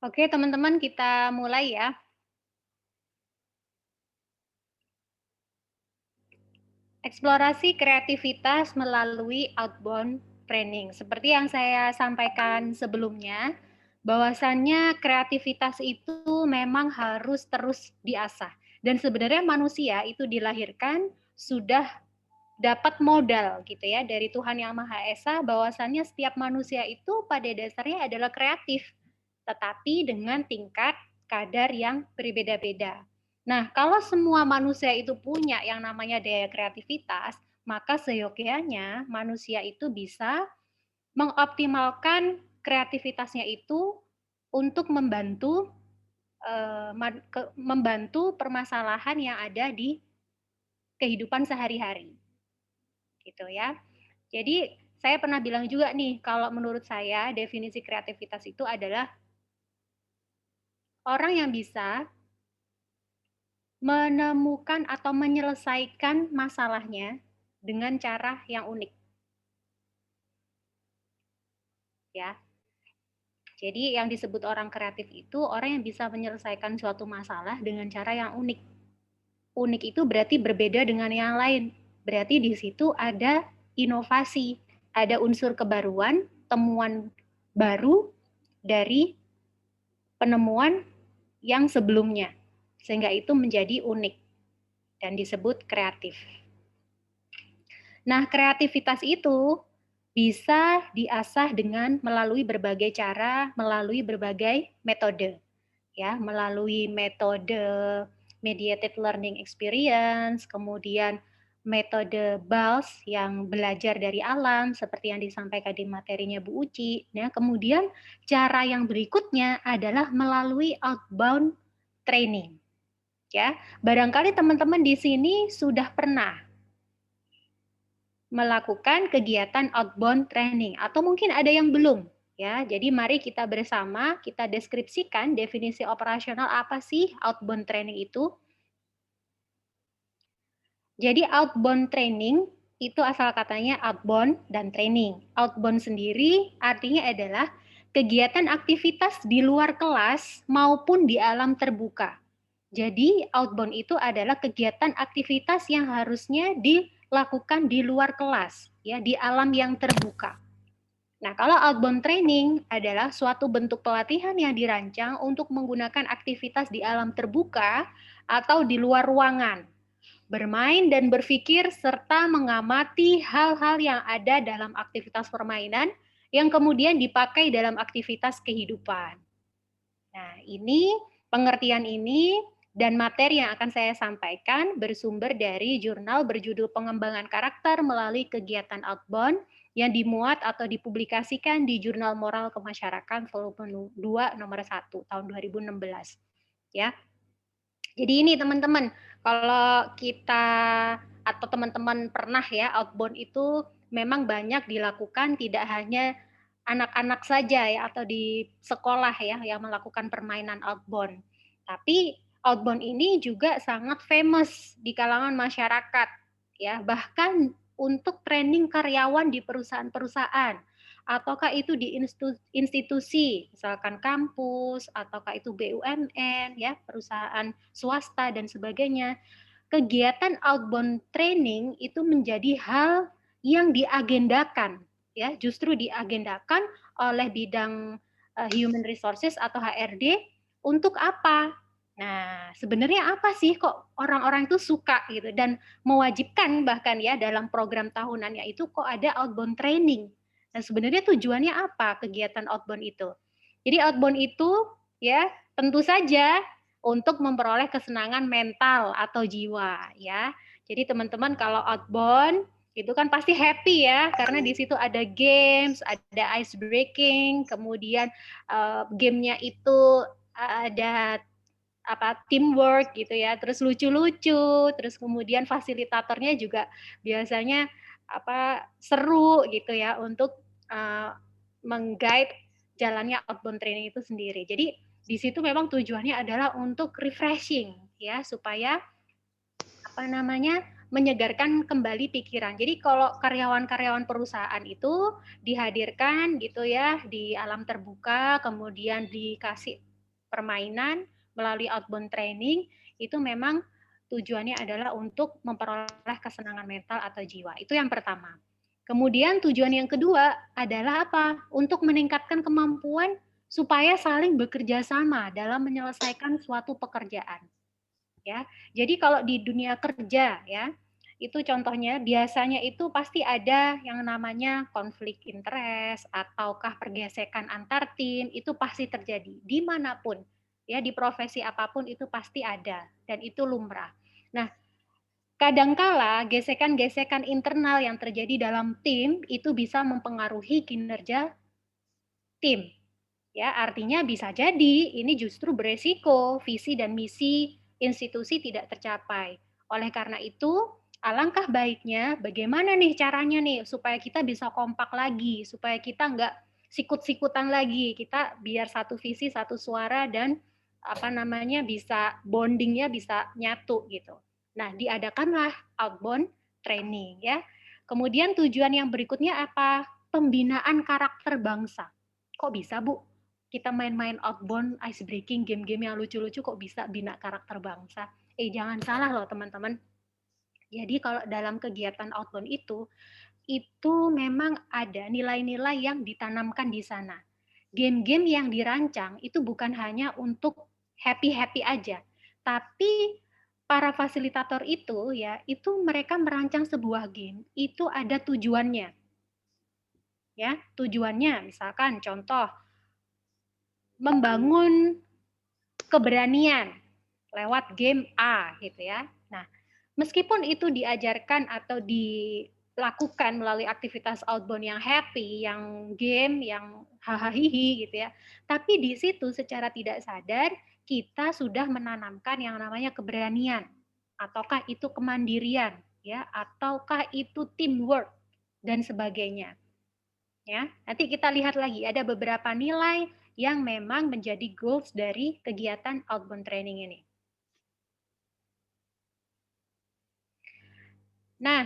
Oke, teman-teman kita mulai ya. Eksplorasi kreativitas melalui outbound training. Seperti yang saya sampaikan sebelumnya, bahwasannya kreativitas itu memang harus terus diasah. Dan sebenarnya manusia itu dilahirkan sudah dapat modal gitu ya dari Tuhan Yang Maha Esa, bahwasannya setiap manusia itu pada dasarnya adalah kreatif, tetapi dengan tingkat kadar yang berbeda-beda. Nah, kalau semua manusia itu punya yang namanya daya kreativitas, maka seyogyanya manusia itu bisa mengoptimalkan kreativitasnya itu untuk membantu permasalahan yang ada di kehidupan sehari-hari. Gitu ya. Jadi saya pernah bilang juga nih, kalau menurut saya definisi kreativitas itu adalah orang yang bisa menemukan atau menyelesaikan masalahnya dengan cara yang unik, ya. Jadi yang disebut orang kreatif itu orang yang bisa menyelesaikan suatu masalah dengan cara yang unik. Unik itu berarti berbeda dengan yang lain. Berarti di situ ada inovasi, ada unsur kebaruan, temuan baru dari penemuan yang sebelumnya. Sehingga itu menjadi unik dan disebut kreatif. Nah, kreativitas itu bisa diasah dengan melalui berbagai cara, melalui berbagai metode. Ya, melalui metode mediated learning experience, kemudian metode BALS yang belajar dari alam seperti yang disampaikan di materinya Bu Uci. Nah, kemudian cara yang berikutnya adalah melalui outbound training. Ya, barangkali teman-teman di sini sudah pernah melakukan kegiatan outbound training atau mungkin ada yang belum. Ya, jadi mari kita bersama kita deskripsikan definisi operasional apa sih outbound training itu. Jadi outbound training itu asal katanya outbound dan training. Outbound sendiri artinya adalah kegiatan aktivitas di luar kelas maupun di alam terbuka. Jadi outbound itu adalah kegiatan aktivitas yang harusnya dilakukan di luar kelas, ya, di alam yang terbuka. Nah, kalau outbound training adalah suatu bentuk pelatihan yang dirancang untuk menggunakan aktivitas di alam terbuka atau di luar ruangan, bermain dan berpikir serta mengamati hal-hal yang ada dalam aktivitas permainan yang kemudian dipakai dalam aktivitas kehidupan. Nah, ini pengertian ini dan materi yang akan saya sampaikan bersumber dari jurnal berjudul Pengembangan Karakter melalui Kegiatan Outbound yang dimuat atau dipublikasikan di Jurnal Moral Kemasyarakatan volume 2 nomor 1 tahun 2016. Ya. Jadi ini teman-teman, kalau kita atau teman-teman pernah ya outbound itu memang banyak dilakukan tidak hanya anak-anak saja ya atau di sekolah ya yang melakukan permainan outbound. Tapi outbound ini juga sangat famous di kalangan masyarakat ya, bahkan untuk training karyawan di perusahaan-perusahaan ataukah itu di institusi, misalkan kampus, ataukah itu BUMN, ya, perusahaan swasta dan sebagainya. Kegiatan outbound training itu menjadi hal yang diagendakan, ya, justru diagendakan oleh bidang human resources atau HRD untuk apa? Nah, sebenarnya apa sih kok orang-orang itu suka gitu dan mewajibkan bahkan ya dalam program tahunannya itu kok ada outbound training. Nah, sebenarnya tujuannya apa kegiatan outbound itu? Jadi outbound itu ya tentu saja untuk memperoleh kesenangan mental atau jiwa ya. Jadi teman-teman kalau outbound itu kan pasti happy ya karena di situ ada games, ada ice breaking, kemudian gamenya itu ada apa teamwork gitu ya, terus lucu-lucu, terus kemudian fasilitatornya juga biasanya apa seru gitu ya untuk mengguide jalannya outbound training itu sendiri. Jadi di situ memang tujuannya adalah untuk refreshing ya supaya apa namanya menyegarkan kembali pikiran. Jadi kalau karyawan-karyawan perusahaan itu dihadirkan gitu ya di alam terbuka, kemudian dikasih permainan, melalui outbound training, itu memang tujuannya adalah untuk memperoleh kesenangan mental atau jiwa. Itu yang pertama. Kemudian tujuan yang kedua adalah apa? Untuk meningkatkan kemampuan supaya saling bekerja sama dalam menyelesaikan suatu pekerjaan. Ya, jadi kalau di dunia kerja ya, itu contohnya biasanya itu pasti ada yang namanya konflik interest ataukah pergesekan antar tim, itu pasti terjadi dimanapun ya, di profesi apapun itu pasti ada dan itu lumrah. Nah, kadangkala gesekan-gesekan internal yang terjadi dalam tim itu bisa mempengaruhi kinerja tim. Ya, artinya bisa jadi ini justru beresiko visi dan misi institusi tidak tercapai. Oleh karena itu, alangkah baiknya bagaimana nih caranya nih supaya kita bisa kompak lagi, supaya kita nggak sikut-sikutan lagi, kita biar satu visi, satu suara dan apa namanya bisa bondingnya bisa nyatu gitu. Nah, diadakanlah outbound training ya. Kemudian tujuan yang berikutnya apa? Pembinaan karakter bangsa. Kok bisa, Bu? Kita main-main outbound, ice breaking, game-game yang lucu-lucu kok bisa bina karakter bangsa? Jangan salah loh teman-teman. Jadi kalau dalam kegiatan outbound itu memang ada nilai-nilai yang ditanamkan di sana. Game-game yang dirancang itu bukan hanya untuk happy-happy aja, tapi para fasilitator itu ya, itu mereka merancang sebuah game, itu ada tujuannya. Ya, tujuannya misalkan contoh membangun keberanian lewat game A gitu ya. Nah, meskipun itu diajarkan atau dilakukan melalui aktivitas outbound yang happy, yang game, yang hahaha gitu ya. Tapi di situ secara tidak sadar kita sudah menanamkan yang namanya keberanian, ataukah itu kemandirian, ya, ataukah itu teamwork dan sebagainya. Ya, nanti kita lihat lagi ada beberapa nilai yang memang menjadi goals dari kegiatan outbound training ini. Nah,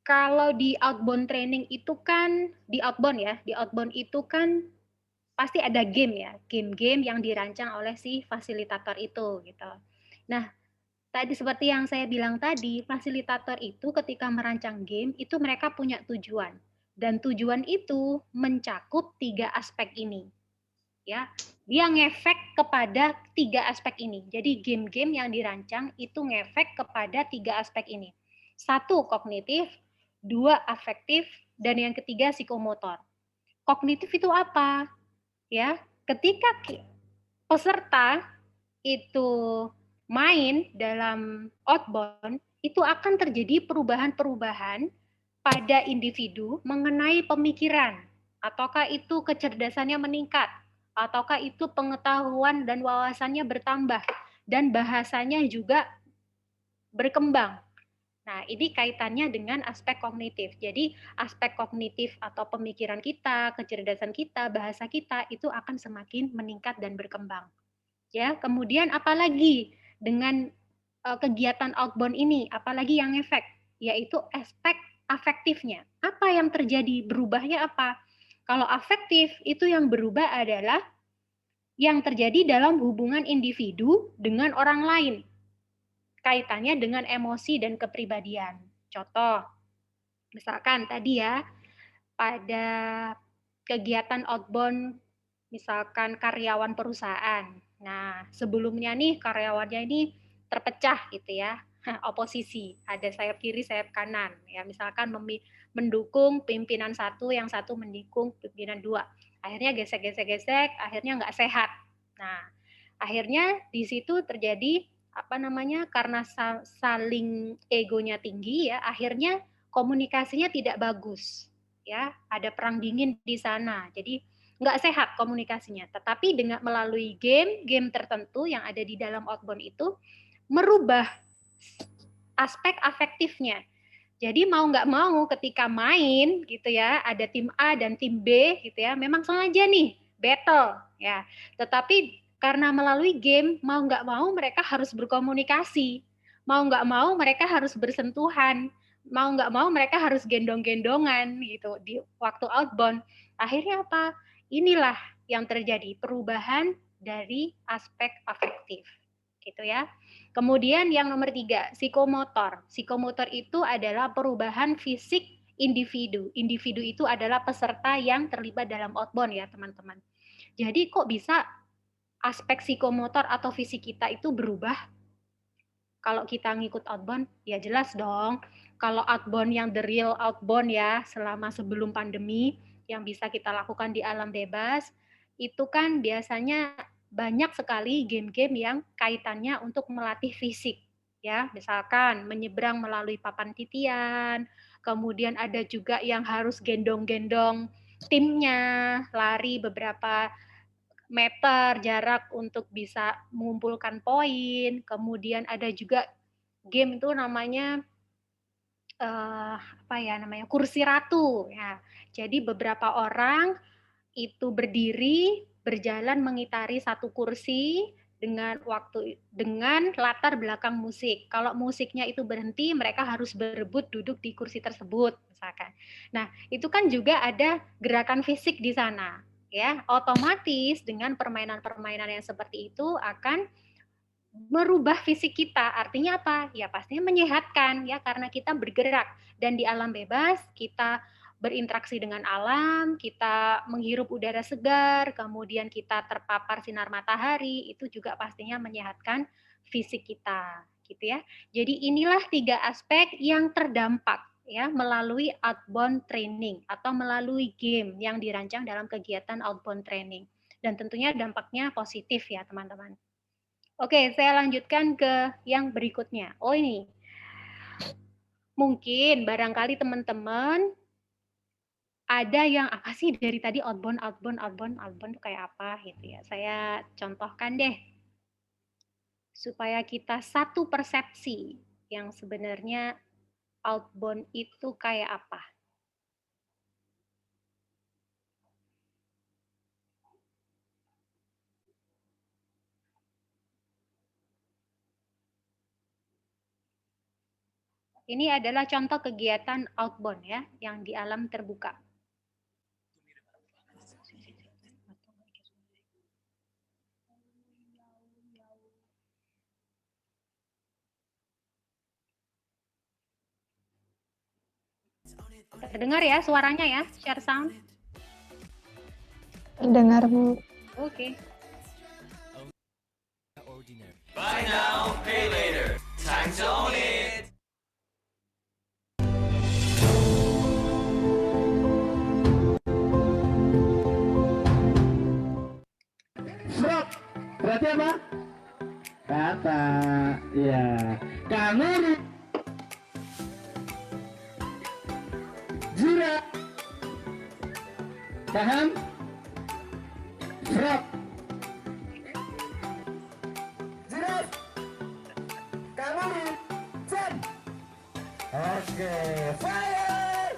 kalau di outbound training itu kan di outbound itu kan pasti ada game ya, game-game yang dirancang oleh si fasilitator itu gitu. Nah, tadi seperti yang saya bilang tadi, fasilitator itu ketika merancang game itu mereka punya tujuan dan tujuan itu mencakup 3 aspek ini. Ya, dia ngefek kepada 3 aspek ini. Jadi game-game yang dirancang itu ngefek kepada 3 aspek ini. 1 kognitif, 2 afektif, dan yang ketiga psikomotor. Kognitif itu apa? Ya, ketika peserta itu main dalam outbound, itu akan terjadi perubahan-perubahan pada individu mengenai pemikiran, ataukah itu kecerdasannya meningkat, ataukah itu pengetahuan dan wawasannya bertambah, dan bahasanya juga berkembang. Nah, ini kaitannya dengan aspek kognitif. Jadi, aspek kognitif atau pemikiran kita, kecerdasan kita, bahasa kita itu akan semakin meningkat dan berkembang. Ya, kemudian apalagi dengan kegiatan outbound ini, apalagi yang efek, yaitu aspek afektifnya. Apa yang terjadi? Berubahnya apa? Kalau afektif itu yang berubah adalah yang terjadi dalam hubungan individu dengan orang lain. Kaitannya dengan emosi dan kepribadian. Contoh, misalkan tadi ya, pada kegiatan outbound misalkan karyawan perusahaan. Nah, sebelumnya nih karyawannya ini terpecah gitu ya, oposisi, ada sayap kiri, sayap kanan. Ya, misalkan mendukung pimpinan satu, yang satu mendukung pimpinan dua. Akhirnya gesek-gesek-gesek, akhirnya nggak sehat. Nah, akhirnya di situ terjadi apa namanya, karena saling egonya tinggi ya, akhirnya komunikasinya tidak bagus. Ya, ada perang dingin di sana. Jadi nggak sehat komunikasinya. Tetapi dengan melalui game tertentu yang ada di dalam outbound itu merubah aspek afektifnya. Jadi mau nggak mau ketika main gitu ya, ada tim A dan tim B gitu ya, memang sengaja nih battle ya. Tetapi karena melalui game mau nggak mau mereka harus berkomunikasi, mau nggak mau mereka harus bersentuhan, mau nggak mau mereka harus gendong-gendongan gitu di waktu outbound. Akhirnya apa? inilah yang terjadi, perubahan dari aspek afektif. Gitu ya. Kemudian yang nomor 3, psikomotor. Psikomotor itu adalah perubahan fisik individu. Individu itu adalah peserta yang terlibat dalam outbound ya teman-teman. Jadi kok bisa aspek psikomotor atau fisik kita itu berubah kalau kita ngikut outbound? Ya jelas dong. Kalau outbound yang the real outbound ya, selama sebelum pandemi, yang bisa kita lakukan di alam bebas, itu kan biasanya banyak sekali game-game yang kaitannya untuk melatih fisik. Ya, misalkan menyeberang melalui papan titian, kemudian ada juga yang harus gendong-gendong timnya, lari beberapa meter jarak untuk bisa mengumpulkan poin. Kemudian ada juga game itu namanya apa ya namanya, kursi ratu ya. Jadi beberapa orang itu berdiri berjalan mengitari satu kursi dengan latar belakang musik. Kalau musiknya itu berhenti, mereka harus berebut duduk di kursi tersebut misalkan. Nah, itu kan juga ada gerakan fisik di sana ya. Otomatis dengan permainan-permainan yang seperti itu akan merubah fisik kita. Artinya apa? Ya pastinya menyehatkan ya, karena kita bergerak dan di alam bebas kita berinteraksi dengan alam, kita menghirup udara segar, kemudian kita terpapar sinar matahari, itu juga pastinya menyehatkan fisik kita, gitu ya. Jadi inilah 3 aspek yang terdampak ya melalui outbound training atau melalui game yang dirancang dalam kegiatan outbound training. Dan tentunya dampaknya positif ya, teman-teman. Oke, saya lanjutkan ke yang berikutnya. Oh ini, mungkin barangkali teman-teman ada yang apa sih dari tadi outbound, outbound, outbound, outbound itu kayak apa gitu ya. Saya contohkan deh, supaya kita satu persepsi yang sebenarnya outbound itu kayak apa. Ini adalah contoh kegiatan outbound ya, yang di alam terbuka. Terdengar ya suaranya ya, share sound? Terdengar, Bu. Oke. Buy now, pay later. Time to own it. Frog, berarti apa? Kata, ya. Kangaroo, jira, paham? Frog, jiraf, kangaroo, jen. Oke, fire.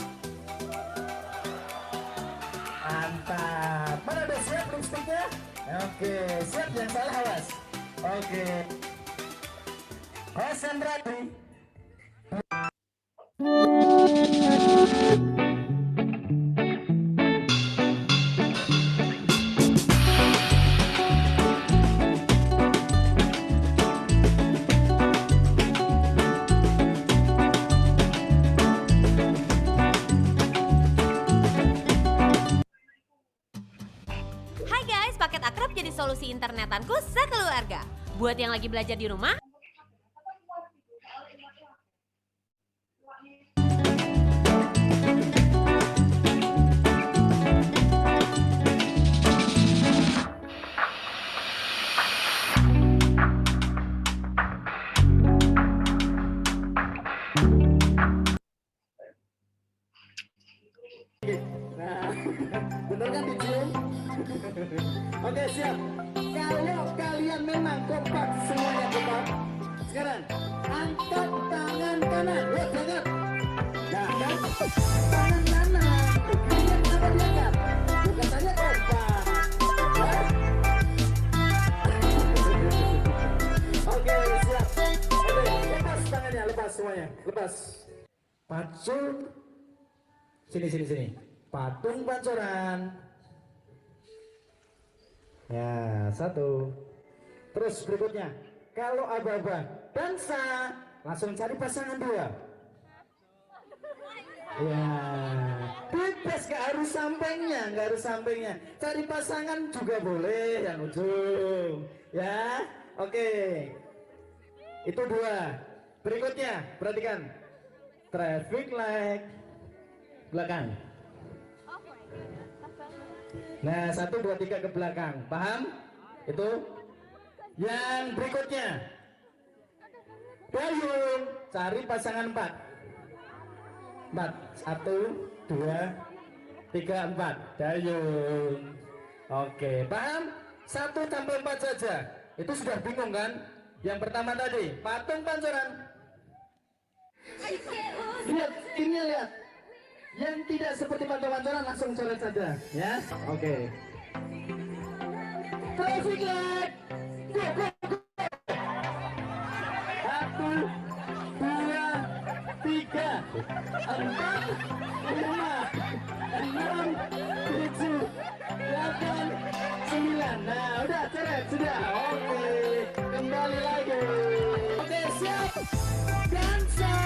Mantap. Mana udah siap lipstiknya? Oke, siap, yang salah awas. Oke. Konsentrasi. Hai guys, paket akrab jadi solusi internetanku sekeluarga. Buat yang lagi belajar di rumah, Nah, bener kan dicium? Oke, siap. Kalau kalian memang kompak, semuanya kompak. Sekarang, angkat tangan kanan. Yuk, jangan. Nah, kan? Tangan kanan. Kalian apa diangkat? Bukan saja kompak. Ya? Oke, siap. Oke, lepas tangannya, lepas semuanya. Lepas. Pacul. Sini. Patung pancoran. Ya, satu. Terus berikutnya, kalau aba-aba dansa, langsung cari pasangan dua. Ya, bebas, nggak harus sampingnya, nggak harus sampingnya. Cari pasangan juga boleh yang ujung. Ya, oke. Itu dua. Berikutnya, perhatikan. Traffic light belakang. Nah, 1, 2, 3 ke belakang. Paham? Itu. Yang berikutnya. Dayung, cari pasangan 4. 4. 1, 2, 3, 4. Dayung. Oke, paham? 1 sampai 4 saja. Itu sudah bingung kan? Yang pertama tadi, patung pancoran. Lihat, ini lihat. Yang tidak seperti patung pancoran langsung coret saja, ya. Oke. Traffic light. Go, go, go. 1, 2, 3, 4, 5, 6, 7, 8, 9. Nah, udah coret sudah. Oke, kembali lagi. Oke, siap. Dansa.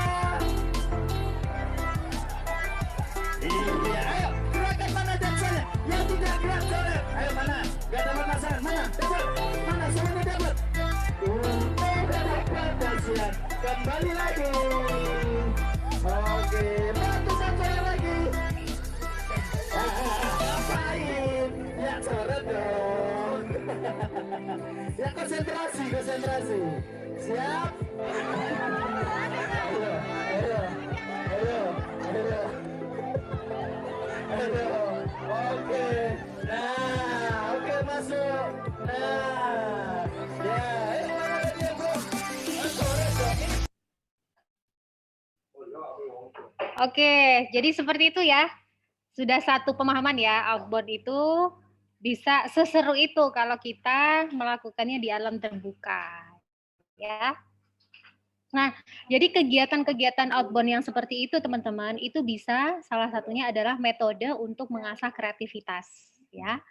Iya, ayo gerakan mana dansanya? Yang tidak gerak coret. Ayo mana? Gak dapat pasangan. Mana? Dapat. Mana? Semuanya dapat. Udah dapat dansian. Kembali lagi. Oke, batu santai lagi. Ngapain? Ya coret dong. Ya konsentrasi, konsentrasi. Siap? Ayo, ayo, ayo, ayo. Aduh, oke. Nah, oke masuk. Nah, ya, mana dia bro? Oke, jadi seperti itu ya. Sudah satu pemahaman ya, outbound itu bisa seseru itu kalau kita melakukannya di alam terbuka. Ya. Nah, jadi kegiatan-kegiatan outbound yang seperti itu teman-teman, itu bisa salah satunya adalah metode untuk mengasah kreativitas, ya.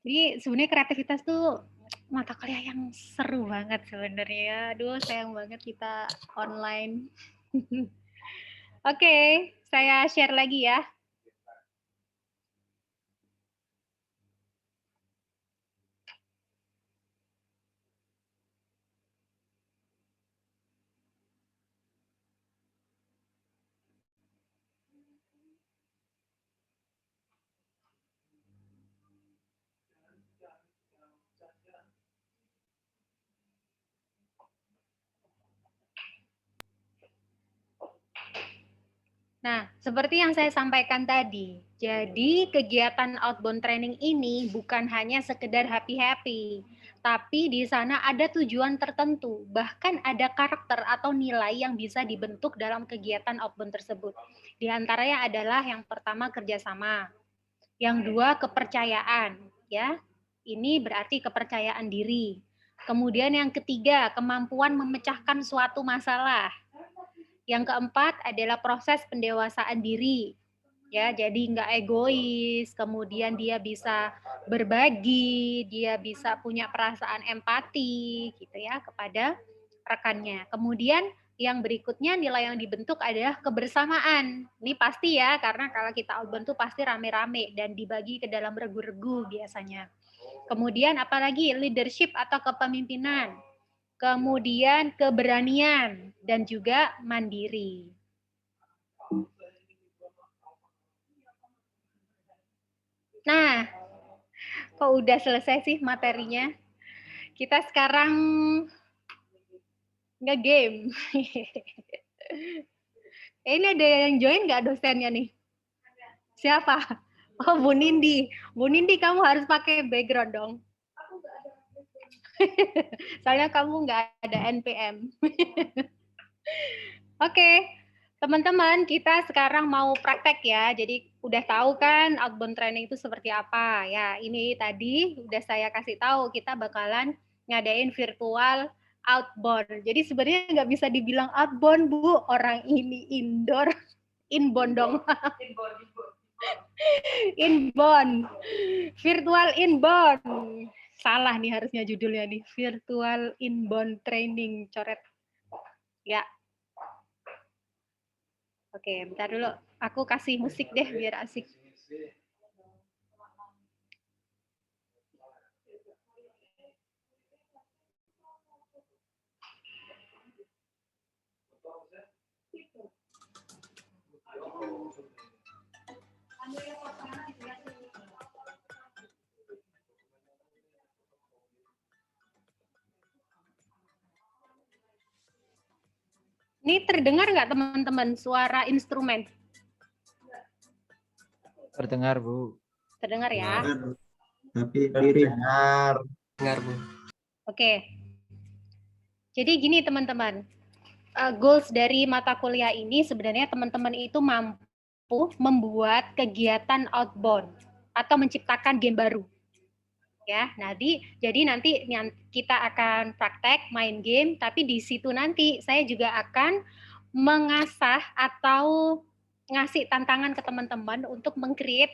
Jadi sebenarnya kreativitas tuh mata kuliah yang seru banget sebenarnya. Aduh, sayang banget kita online. Oke, saya share lagi ya. Nah, seperti yang saya sampaikan tadi, jadi kegiatan outbound training ini bukan hanya sekedar happy-happy, tapi di sana ada tujuan tertentu, bahkan ada karakter atau nilai yang bisa dibentuk dalam kegiatan outbound tersebut. Di antaranya adalah yang pertama kerjasama, yang dua kepercayaan, ya. Ini berarti kepercayaan diri. Kemudian yang ketiga, kemampuan memecahkan suatu masalah. Yang keempat adalah proses pendewasaan diri. Ya, jadi nggak egois, kemudian dia bisa berbagi, dia bisa punya perasaan empati gitu ya kepada rekannya. Kemudian yang berikutnya nilai yang dibentuk adalah kebersamaan. Ini pasti ya, karena kalau kita outbound tuh pasti rame-rame dan dibagi ke dalam regu-regu biasanya. Kemudian apalagi leadership atau kepemimpinan. Kemudian keberanian dan juga mandiri. Nah, kok udah selesai sih materinya? Kita sekarang nge-game. Ini ada yang join nggak dosennya nih? Siapa? Oh, Bu Nindi. Bu Nindi, kamu harus pakai background dong. Soalnya kamu nggak ada NPM. Oke, teman-teman, kita sekarang mau praktek ya. Jadi udah tahu kan outbound training itu seperti apa ya. Ini tadi udah saya kasih tahu kita bakalan ngadain virtual outbound. Jadi sebenarnya nggak bisa dibilang outbound, Bu. Orang ini indoor, inbound dong. Inbound. Virtual inbound. Salah nih harusnya judulnya nih. Virtual inbound training. Coret. Ya. Oke, bentar dulu. Aku kasih musik deh biar asik. Ini terdengar nggak teman-teman suara instrumen? Terdengar, Bu. Terdengar ya? Tapi diri Dengar, Bu. Oke. Jadi gini teman-teman, goals dari mata kuliah ini sebenarnya teman-teman itu mampu membuat kegiatan outbound atau menciptakan game baru. Ya, jadi nanti kita akan praktek main game, tapi di situ nanti saya juga akan mengasah atau ngasih tantangan ke teman-teman untuk meng-create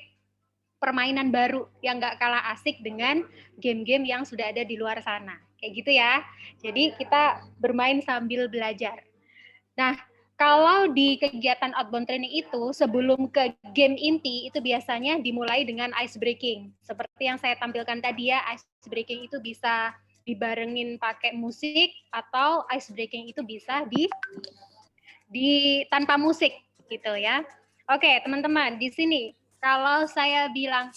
permainan baru yang nggak kalah asik dengan game-game yang sudah ada di luar sana. Kayak gitu ya. Jadi kita bermain sambil belajar. Nah, kalau di kegiatan outbound training itu, sebelum ke game inti, itu biasanya dimulai dengan ice breaking. Seperti yang saya tampilkan tadi ya, ice breaking itu bisa dibarengin pakai musik, atau ice breaking itu bisa di tanpa musik, gitu ya. Oke, teman-teman, di sini kalau saya bilang,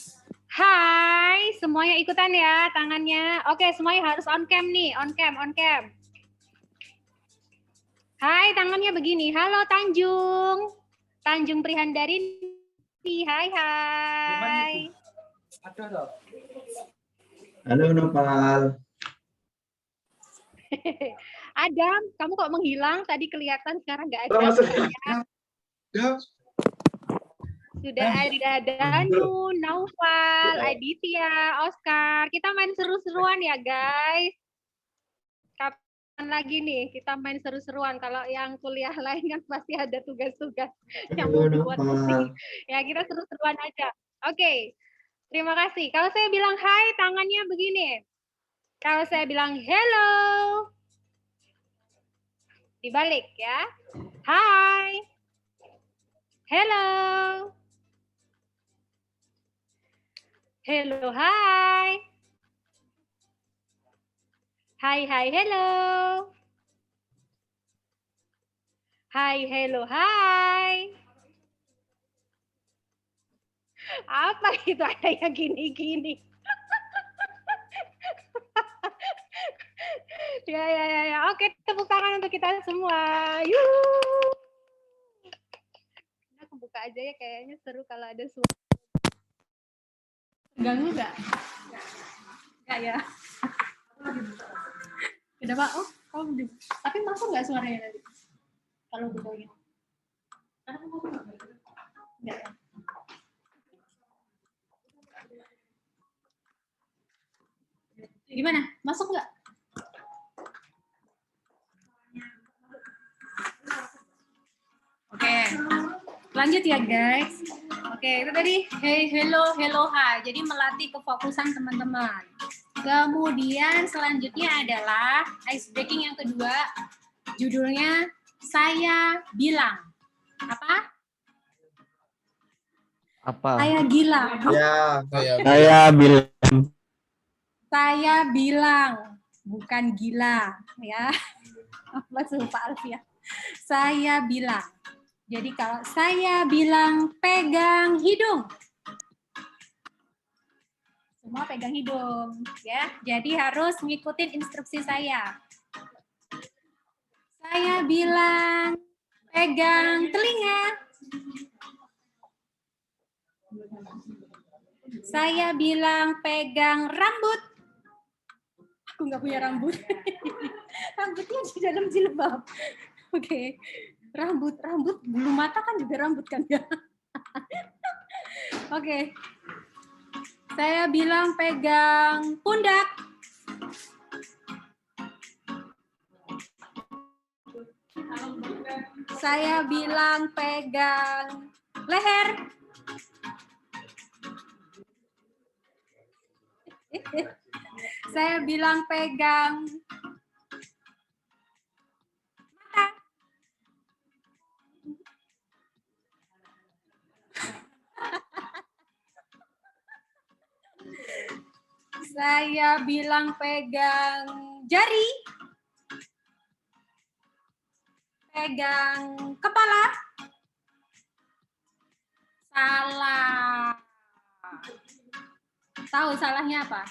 hai, semuanya ikutan ya tangannya. Oke, semuanya harus on cam nih, on cam. Hai, tangannya begini. Halo Tanjung. Tanjung Prihandari. Hai. Halo Nopal. Adam, kamu kok menghilang? Tadi kelihatan, sekarang nggak ada. Sudah ada Danu, Naufal, Aditya, Oscar. Kita main seru-seruan ya, guys. Kapan lagi nih kita main seru-seruan? Kalau yang kuliah lain kan pasti ada tugas-tugas yang mau dibuat pusing. Ya, kita seru-seruan aja. Oke, terima kasih. Kalau saya bilang hai, tangannya begini. Kalau saya bilang hello, dibalik ya. Hai. Hello. Hello, hai. Hai, hello. Hai, hello, hai. Apa itu ada yang gini-gini? Ya. Oke, tepuk tangan untuk kita semua. Yuh. Aku buka aja ya, kayaknya seru kalau ada suara. Ganggu nggak? Nggak ya. Kenapa? Oh, tapi masuk nggak suaranya tadi? Kalau buka gitu. Karena aku nggak ya. Gimana? Masuk nggak? Oke, lanjut ya guys. Oke, itu tadi hey, hello, hi. Jadi melatih kefokusan teman-teman. Kemudian selanjutnya adalah ice breaking yang kedua. Judulnya saya bilang. Apa? Saya gila. Ya, Saya bilang. Saya bilang, bukan gila, ya. Maksud Pak Alfia. Saya bilang. Jadi kalau saya bilang pegang hidung. Semua pegang hidung, ya. Jadi harus ngikutin instruksi saya. Saya bilang pegang telinga. Saya bilang pegang rambut. Aku nggak punya rambut. Rambutnya di dalam jilbab. Oke. Rambut, bulu mata kan juga rambut kan ya. Oke. Saya bilang pegang pundak. Saya bilang pegang leher. Saya bilang pegang mata. Saya bilang pegang jari. Pegang kepala. Salah. Tahu salahnya apa?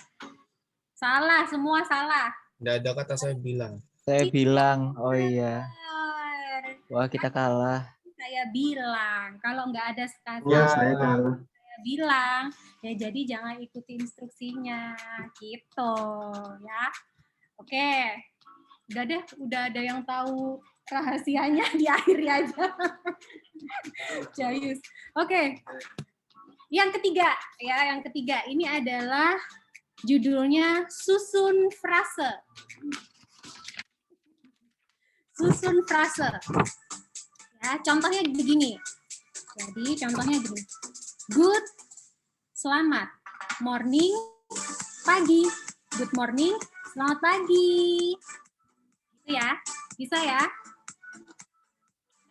Salah, semua salah. Nggak ada kata saya bilang. Saya bilang, oh iya. Benar. Wah, kita kalah. Saya bilang, kalau nggak ada kata Ya, saya kalah. saya bilang, ya jadi jangan ikuti instruksinya, gitu ya. Oke, udah ada yang tahu rahasianya di akhir aja. Jayus. Oke. Yang ketiga ini adalah judulnya susun frase. Susun frase. Ya, contohnya begini. Jadi contohnya gini. Good, selamat. Morning, pagi. Good morning, selamat pagi. Gitu ya. Bisa ya?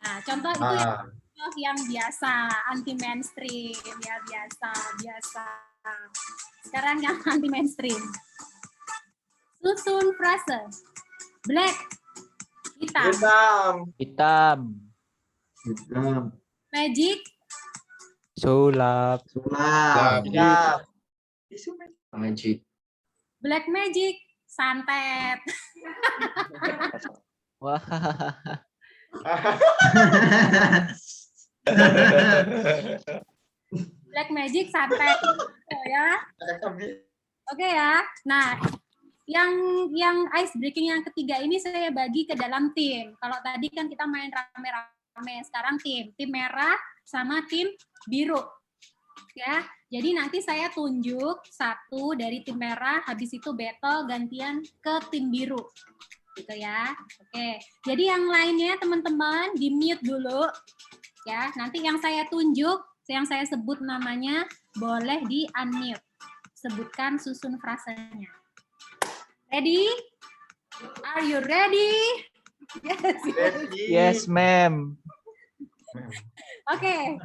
Nah, contoh itu yang biasa, anti mainstream ya, biasa. Sekarang yang anti mainstream. Susun frase. Black, hitam. Hitam. Magic, Sulap. Sulap. Magic. black magic, santet. Wah. Black magic, santet. Oh, ya. Oke ya. Nah, yang ice breaking yang ketiga ini saya bagi ke dalam tim. Kalau tadi kan kita main rame-rame, sekarang tim merah sama tim biru. Ya. Jadi nanti saya tunjuk satu dari tim merah, habis itu battle gantian ke tim biru. Gitu ya. Oke. Jadi yang lainnya teman-teman di mute dulu. Ya, nanti yang saya tunjuk, yang saya sebut namanya boleh di unmute. Sebutkan susun frasenya. Ready? Are you ready? Yes, ma'am. Oke.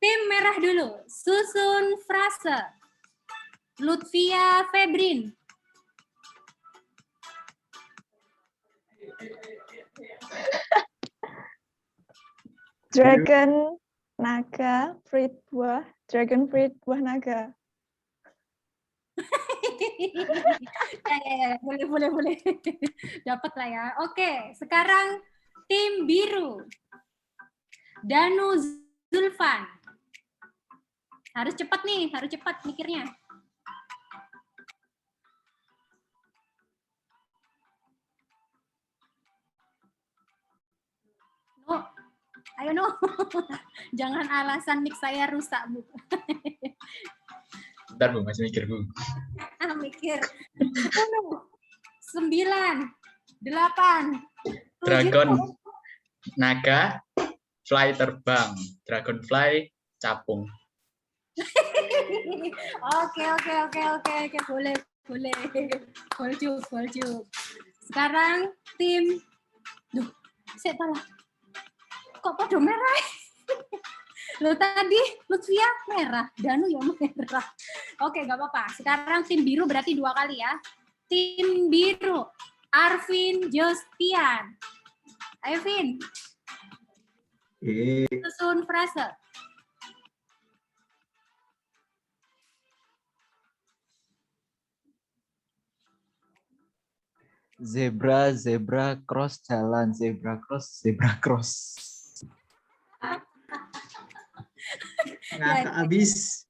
Tim merah dulu. Susun frase. Lutfia Febrin. Dragon naga fruit buah, dragon fruit buah naga. Ya, boleh. Dapat lah ya. Oke, sekarang tim biru. Danu Zulfan. Harus cepat nih, harus cepat mikirnya. No, ayo no. Jangan alasan mic saya rusak, Bu. Bentar Bu, masih mikir Bu. Mikir. 10, 9, 8. Dragon, naga, fly terbang. Dragonfly, capung. Oke. Boleh. Boljuk. Sekarang tim. Duh, saya salah. Kok pada merah? Lo tadi Lutfia merah, Danu ya merah. Oke, nggak apa-apa. Sekarang tim biru berarti 2 kali ya. Tim biru, Arvin Jostian. Ayo, Vin. Susun frase. Zebra cross jalan, zebra cross. Ngakak abis.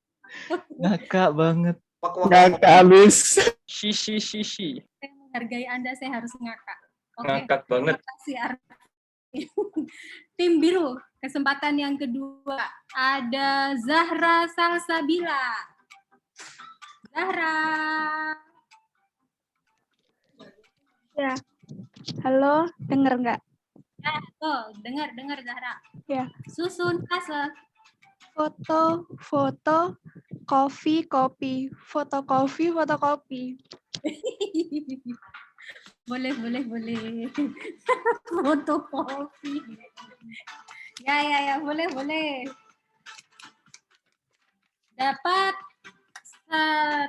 Ngakak banget. Ngakak abis. Shishi. Saya menghargai Anda, saya harus ngakak. Oke. Ngakak banget. Terima kasih, Arvin. Tim biru, kesempatan yang kedua. Ada Zahra Salsabila. Zahra. Ya. Halo, denger nggak? Ya, tuh, dengar Zahra. Ya. Susun frase. Foto Coffee, kopi. Fotokopi, fotokopi. Boleh. Fotokopi. Ya, boleh. Dapat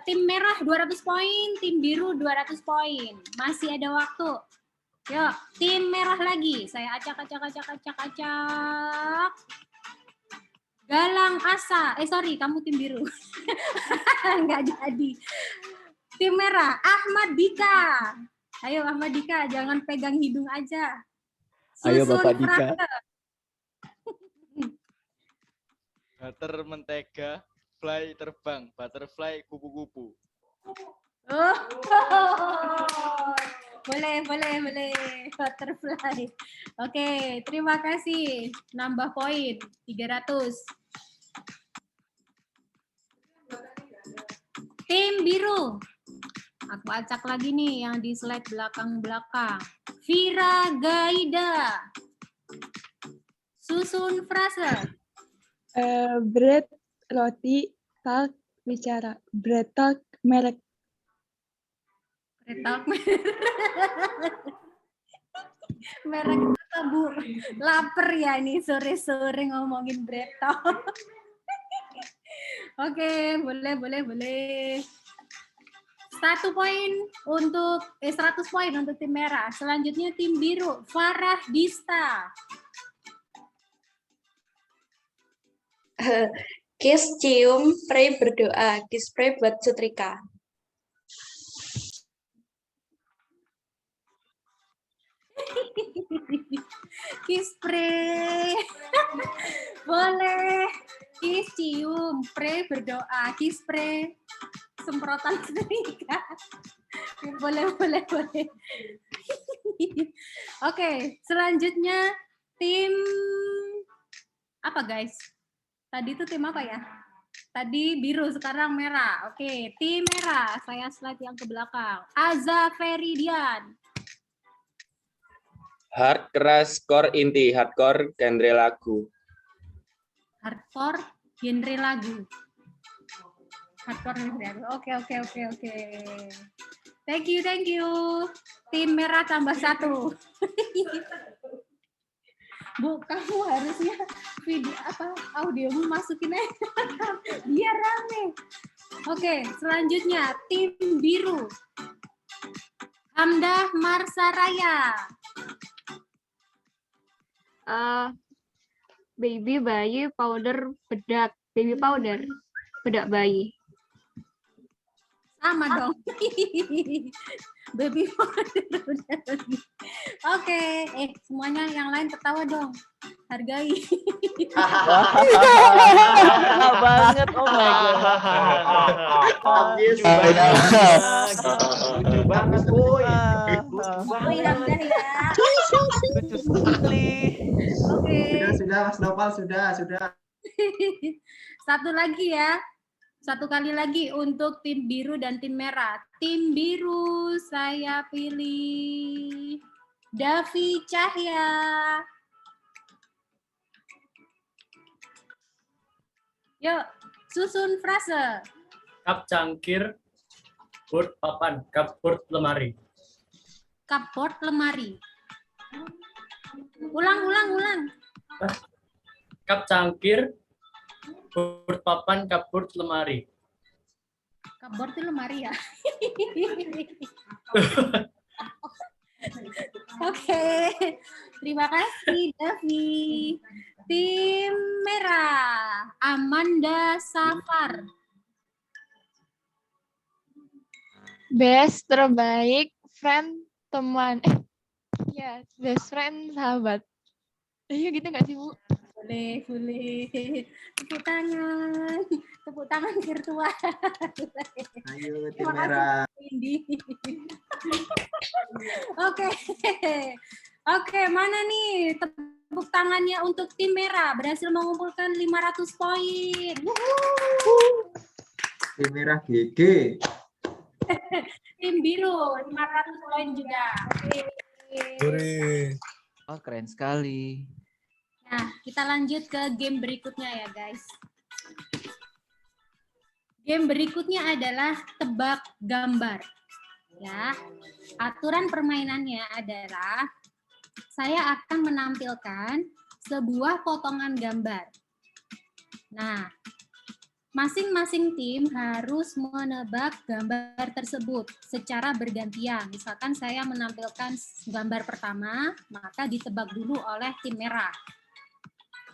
tim merah 200 poin, tim biru 200 poin. Masih ada waktu. Yuk, tim merah lagi. Saya acak. Galang Asa. Sorry, kamu tim biru. Nggak jadi. Tim merah, Ahmad Dika. Ayo Ahmad Dika, jangan pegang hidung aja. Ayo Bapak Susun Dika. frase. Butter mentega, fly terbang, butterfly kupu-kupu. Oh. Boleh. Butterfly. Oke, terima kasih. Nambah poin 300. Tim biru. Aku acak lagi nih yang di slide belakang-belakang. Vira Gaida. Susun frase. Bread, roti, talk, bicara. Bread talk, merek. Bread talk, merek apa, Bu? Laper ya ini sore-sore ngomongin bread talk. Oke, boleh. 100 poin untuk 100 poin untuk tim merah. Selanjutnya tim biru, Farah Dista. Kiss, cium, pray, berdoa. Kiss, pray buat setrika. Kiss, pray. Boleh. Kiss, cium, pray, berdoa. Kiss, pray. Semprotan setrika. Boleh. Oke, selanjutnya tim apa guys? Tadi itu tim apa ya? Tadi biru, sekarang merah. Oke, tim merah. Saya slide yang ke belakang. Aza Feridian. Hard, keras, core, inti. Hardcore, genre lagu. Hardcore, genre lagu. Hardcore, genre lagu. Oke. Thank you. Tim merah tambah 1. Bu, kamu harusnya audiomu masukin aja biar rame. Oke, selanjutnya tim biru. Hamdah Marsaraya. Baby, bayi, powder, bedak. Baby powder, bedak bayi. Sama dong. Baby powder. Oke, semuanya yang lain ketawa dong. Hargai. banget, oh my god. Lucu banget, boy. Lucu sekali. Oke. Sudah, Mas Nopal, sudah. Satu lagi ya. Satu kali lagi untuk tim biru dan tim merah. Tim biru saya pilih Davi Cahya. Yuk, susun frase. Kap cangkir, board papan, cupboard lemari. Cupboard lemari. Ulang. Kap cangkir, board papan, cupboard lemari. Cupboard itu lemari ya. Oke, terima kasih Davi. Tim merah, Amanda Safar. Best, terbaik, friend, teman. Ya, best friend, sahabat. Ayo gitu nggak sih, Bu? Boleh. Tepuk tangan virtual. Ayo, tim merah. Oke, mana nih tepuk tangannya untuk tim merah? Berhasil mengumpulkan 500 poin. Tim merah GG. Tim biru 500 poin juga. Oke. Oh, keren sekali. Nah, kita lanjut ke game berikutnya ya, guys. Game berikutnya adalah tebak gambar. Ya, aturan permainannya adalah saya akan menampilkan sebuah potongan gambar. Nah, masing-masing tim harus menebak gambar tersebut secara bergantian. Misalkan saya menampilkan gambar pertama, maka ditebak dulu oleh tim merah.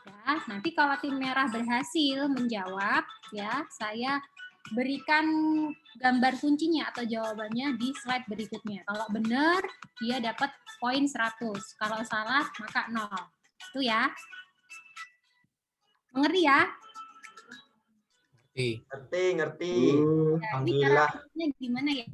Ya, nanti kalau tim merah berhasil menjawab, ya, saya berikan gambar kuncinya atau jawabannya di slide berikutnya. Kalau benar, dia dapat poin 100. Kalau salah, maka 0. Itu ya. Mengerti ya? Ngerti. Ini cara kerjanya gimana ya?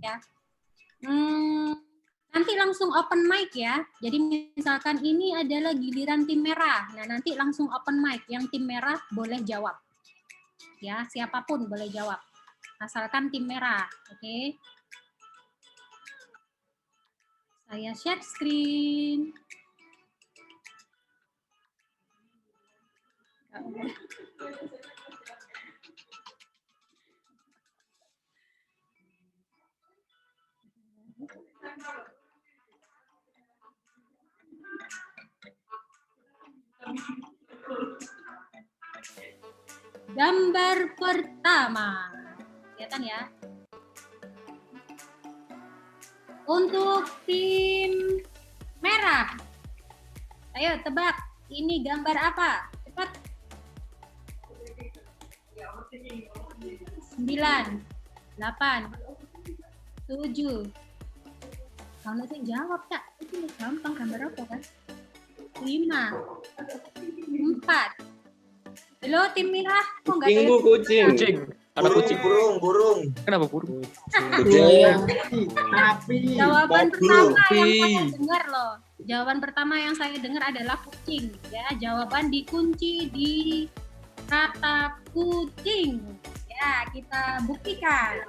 Nanti langsung open mic ya. Jadi misalkan ini adalah giliran tim merah. Nah, nanti langsung open mic. Yang tim merah boleh jawab. Ya, siapapun boleh jawab. Asalkan tim merah, oke? Saya share screen. Gambar pertama. Kelihatan ya. Untuk tim merah. Ayo tebak, ini gambar apa? Cepat. 9, 8, 7. Kalau saya jawab, Kak. Itu gampang, gambar apa kan? 5, 4. Halo tim merah, kok nggak ada? Kucing. Ada kucing. Burung. Kenapa burung? Tapi. Jawaban pertama yang saya dengar loh. Jawaban pertama yang saya dengar adalah kucing. Ya, jawaban dikunci di kata kucing. Ya, kita buktikan.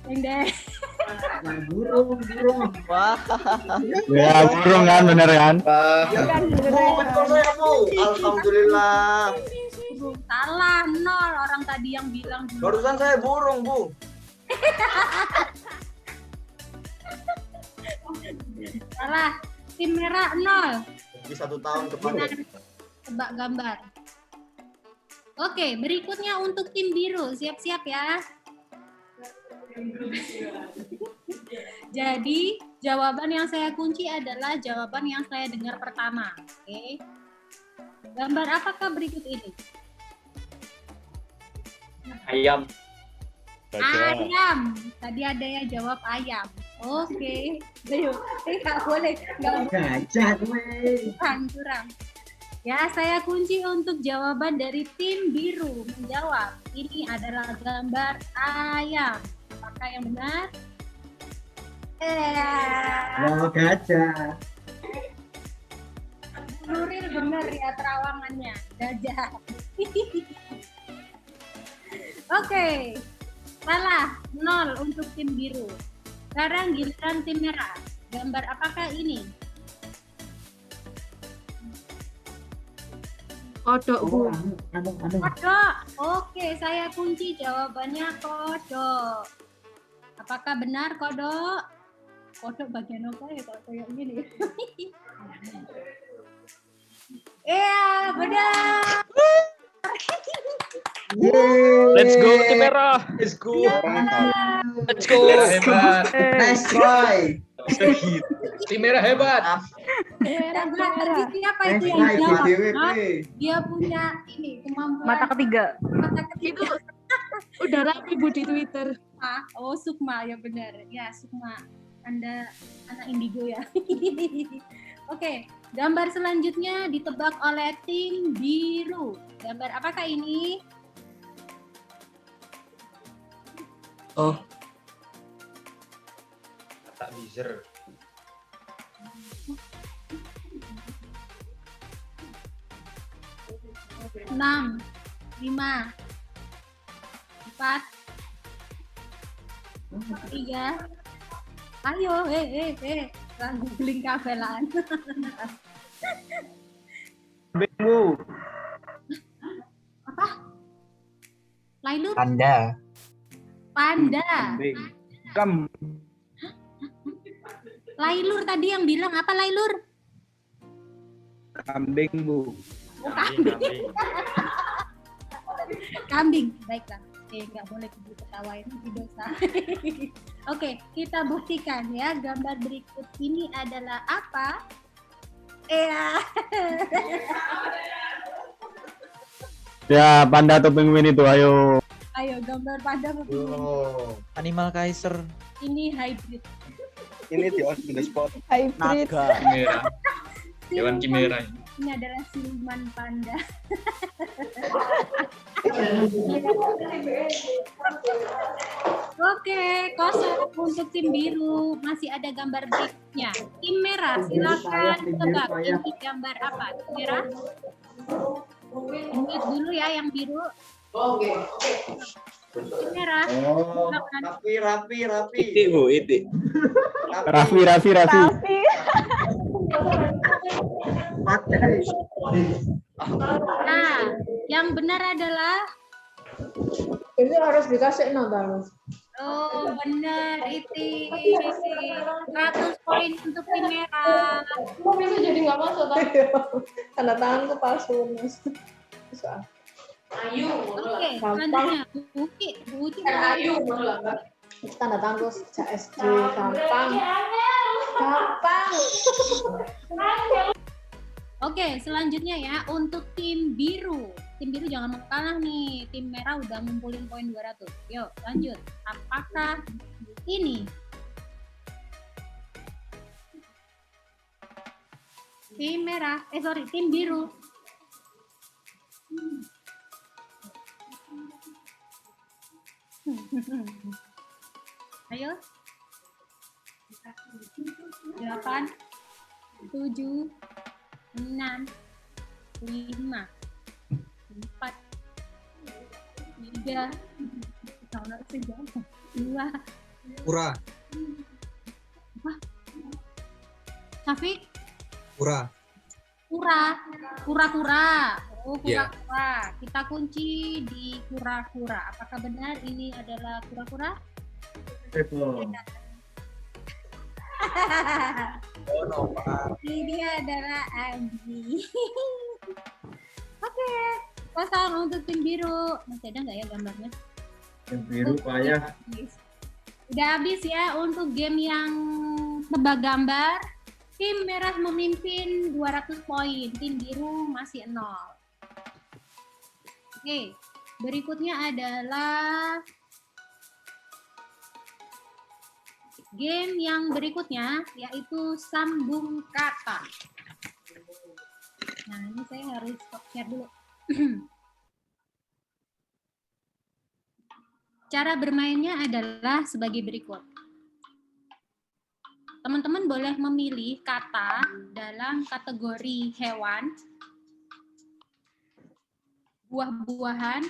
Deng. Burung. Wah. Ya, burung kan, bener kan? Betul saya, Bu. Alhamdulillah. Salah, 0 orang tadi yang bilang. Barusan saya burung, Bu. Salah, tim merah 0. Di 1 tahun kemarin. Tebak gambar. Oke, berikutnya untuk tim biru. Siap-siap ya. Jadi, jawaban yang saya kunci adalah jawaban yang saya dengar pertama. Oke. Gambar apakah berikut ini? Ayam. Ayam. Tadi ada yang jawab ayam. Oke. Ayo, nggak boleh. Gajah, Curang. Ya, saya kunci untuk jawaban dari tim biru menjawab. Ini adalah gambar ayam. Apakah yang benar? Gajah. Nuril benar ya terawangannya. Gajah. Oke. Salah. 0 untuk tim biru. Sekarang giliran tim merah. Gambar apakah ini? Kodok, Bu. Kodok. Oke, saya kunci jawabannya kodok. Apakah benar kodok? Kodok bagian apa ya kalau kayak gini? Iya, benar. Let's go tim merah. Let's go. Let's go. Hebat. Nice try. Tim merah hebat. Siapa itu yang jawab? Dia punya ini kemampuan Mata ketiga. Mata ketiga. Udah rame Bu di Twitter. Oh, Sukma ya benar. Ya, Sukma. Anda anak indigo ya. Oke, gambar selanjutnya ditebak oleh tim biru. Gambar apakah ini? Oh. Tak bisa. 6, 5, 4, 3. Ayo, lagu googling kabelan. Bingung. Apa? Lailur? Panda. Panda. Kam. Lailur tadi yang bilang apa Lailur? Kambing, Bu. Oh, kambing. Kambing, baiklah. Nggak boleh diketawain, itu dosa. Oke, kita buktikan ya. Gambar berikut ini adalah apa? Ya, panda atau penguin itu, ayo. Ayo, gambar panda apa penguin? Animal Kaiser. Ini hybrid. Ini di on the spot. Hybrid. Chimera. Hewan chimera. Ini adalah siluman panda. Oke, kosong untuk tim biru. Masih ada gambar berikutnya. Tim merah, silakan tebak ini gambar apa? Tim merah. Ingat dulu ya yang biru. Oke. Tim merah. Oh, silakan. Rapi. Iti, Bu, Iti. Raffi. Nah, yang benar adalah Ini harus dikasih nota. oh benar itu 100 poin untuk tim merah. Kok bisa jadi nggak masuk? Tanda tanganku palsu, Mas. Ayu. Oke, selanjutnya Buki. Ayu. Tanda tanganku sejak SD, gampang. Oke, selanjutnya ya untuk tim biru. Tim biru jangan mau kalah nih. Tim merah udah ngumpulin poin 200. Yuk, lanjut. Apakah ini? Tim merah, tim biru. Ayo. 8, 7, 6, 5, 4, 3, 2. Pura. Apa? Syafiq? Pura. Kura-kura. Oh, Iya. kura-kura. Kita kunci di kura-kura. Apakah benar ini adalah kura-kura? Ini adalah Andi. Oke, kosong untuk tim biru. Masih ada nggak ya gambarnya? Yang biru payah. Udah habis ya untuk game yang tebak gambar. Tim merah memimpin 200 poin, tim biru masih 0. Oke, berikutnya adalah game yang berikutnya, yaitu sambung kata. Nah, ini saya harus stop share dulu. Cara bermainnya adalah sebagai berikut. Teman-teman boleh memilih kata dalam kategori hewan, buah-buahan,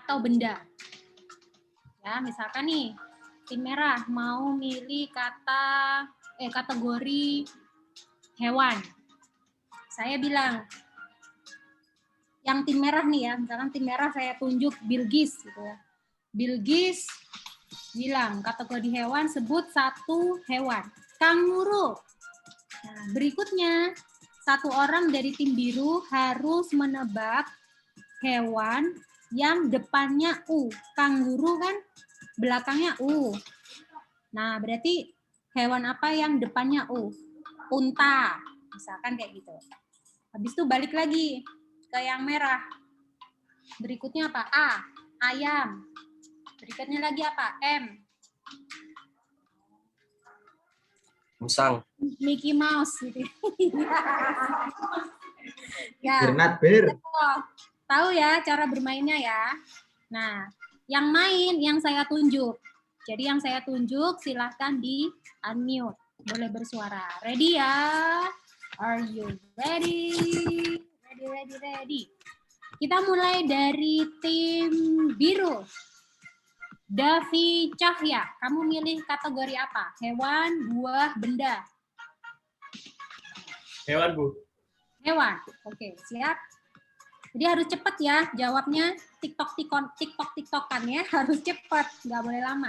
atau benda. Ya, misalkan nih, tim merah mau milih kategori hewan. Saya bilang, yang tim merah nih ya, misalkan tim merah saya tunjuk Bilqis gitu ya. Bilqis bilang kategori hewan, sebut satu hewan. Kanguru. Nah, berikutnya satu orang dari tim biru harus menebak hewan yang depannya U. Kanguru kan belakangnya U. Nah, berarti hewan apa yang depannya U? Unta. Misalkan kayak gitu. Habis itu balik lagi ke yang merah. Berikutnya apa? A. Ayam. Berikutnya lagi apa? M. Musang. Mickey Mouse gitu. Ya. Bir. Tahu ya cara bermainnya ya. Nah, yang main yang saya tunjuk. Jadi yang saya tunjuk silahkan di unmute. Boleh bersuara. Ready ya? Are you ready? Ready. Kita mulai dari tim biru. Davi Cahya, kamu milih kategori apa? Hewan, buah, benda? Hewan, Bu. Hewan. Oke, siap. Jadi harus cepat ya jawabnya, tiktokan ya, harus cepat, nggak boleh lama.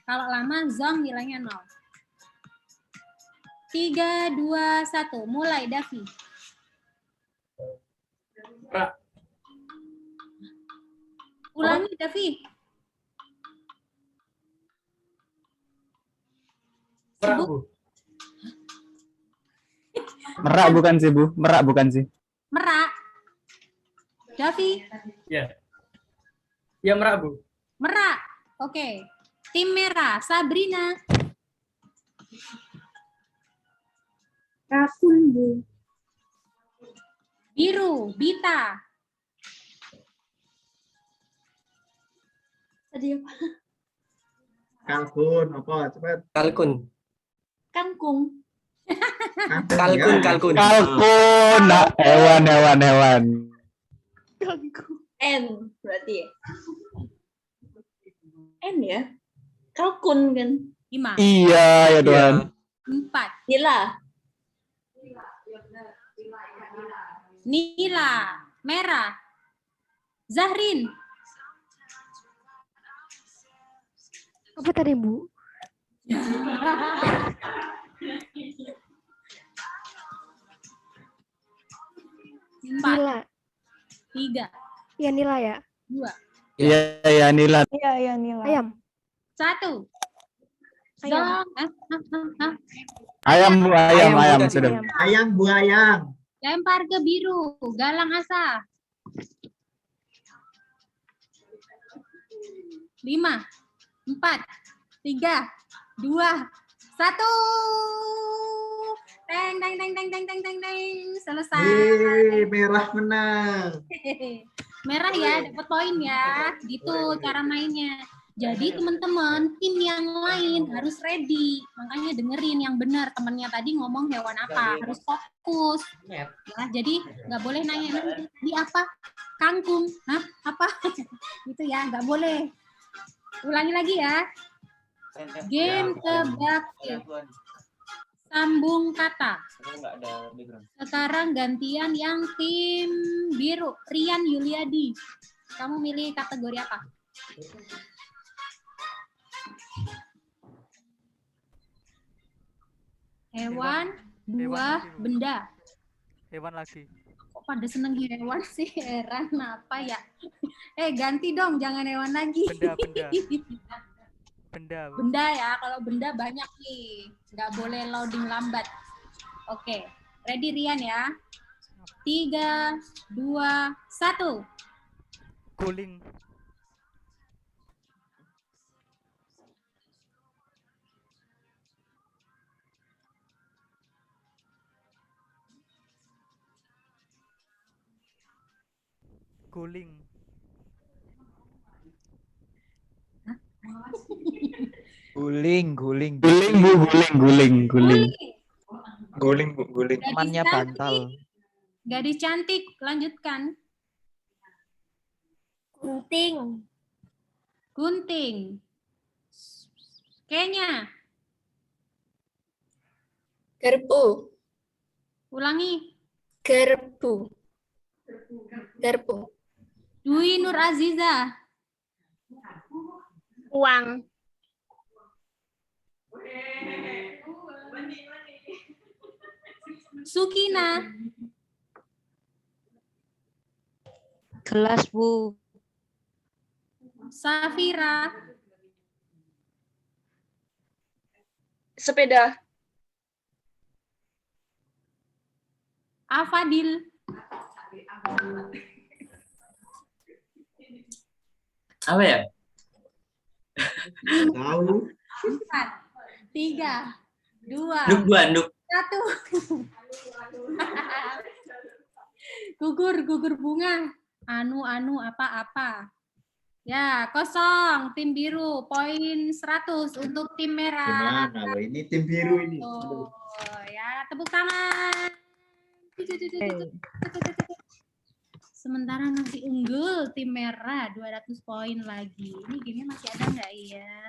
Kalau lama zong nilainya 0. 3, 2, 1, mulai Davi. Ulangi Davi. Merak bukan sih, Bu? Merak bukan sih? Merak. Davi. Ya. Ya merak, Bu. Merak. Oke. Tim merah, Sabrina. Rakun, Bu. Biru, Bita. Tadi apa? Kalkun, apa? Cepat. Kalkun. Kangkung. Kalkun. Kalkun, nah, hewan. N berarti ya. N ya? Kalkun kan? 5. Iya, ya Tuhan. 4. Nila. Nila, merah. Zahrin. Apa tadi, Bu? Nila. 3. Ya Nila ya. 2. Iya, Nila. Iya, Nila. Ayam. 1. Ayam. Ayam, Bu, ayam. Sudah. Ayam, Bu, ayam. Lempar ke biru, Galang Asa. 5, 4, 3, 2, 1. Teng. Selesai. Merah menang. Merah ya, dapat poin ya. Gitu cara mainnya. Jadi teman-teman, tim yang lain harus ready. Makanya dengerin yang benar. Temennya tadi ngomong hewan apa, harus fokus. Ya, jadi nggak boleh nanya di apa, kangkung, hah apa, gitu ya, nggak boleh. Ulangi lagi ya. Game tebak sambung kata. Sekarang gantian yang tim biru, Rian Yuliadi. Kamu milih kategori apa? Hewan, buah, benda. Hewan lagi. Kok pada seneng hewan sih? Heran apa ya? Ganti dong, jangan hewan lagi. Benda. Benda ya, kalau benda banyak nih. Nggak boleh loading lambat. Oke, ready Rian ya? 3, 2, 1. Guling. Guling. Guling, Bu, guling. Temannya bantal. Gadis cantik, lanjutkan. Gunting. Kayaknya. Garpu. Ulangi. Garpu. Dwi Nur Aziza. Uang. Sukina. Gelas, Bu. Safira. Sepeda. Afadil. Apa ya? Tahu. 4, 3, 2, Anduk. 1. Gugur bunga. Anu apa. Ya, 0 tim biru, poin 100 untuk tim merah. Gimana loh, ini tim biru ini. Oh, ya, tepuk tangan. Sementara masih unggul tim merah 200 poin lagi. Ini gamenya masih ada nggak ya?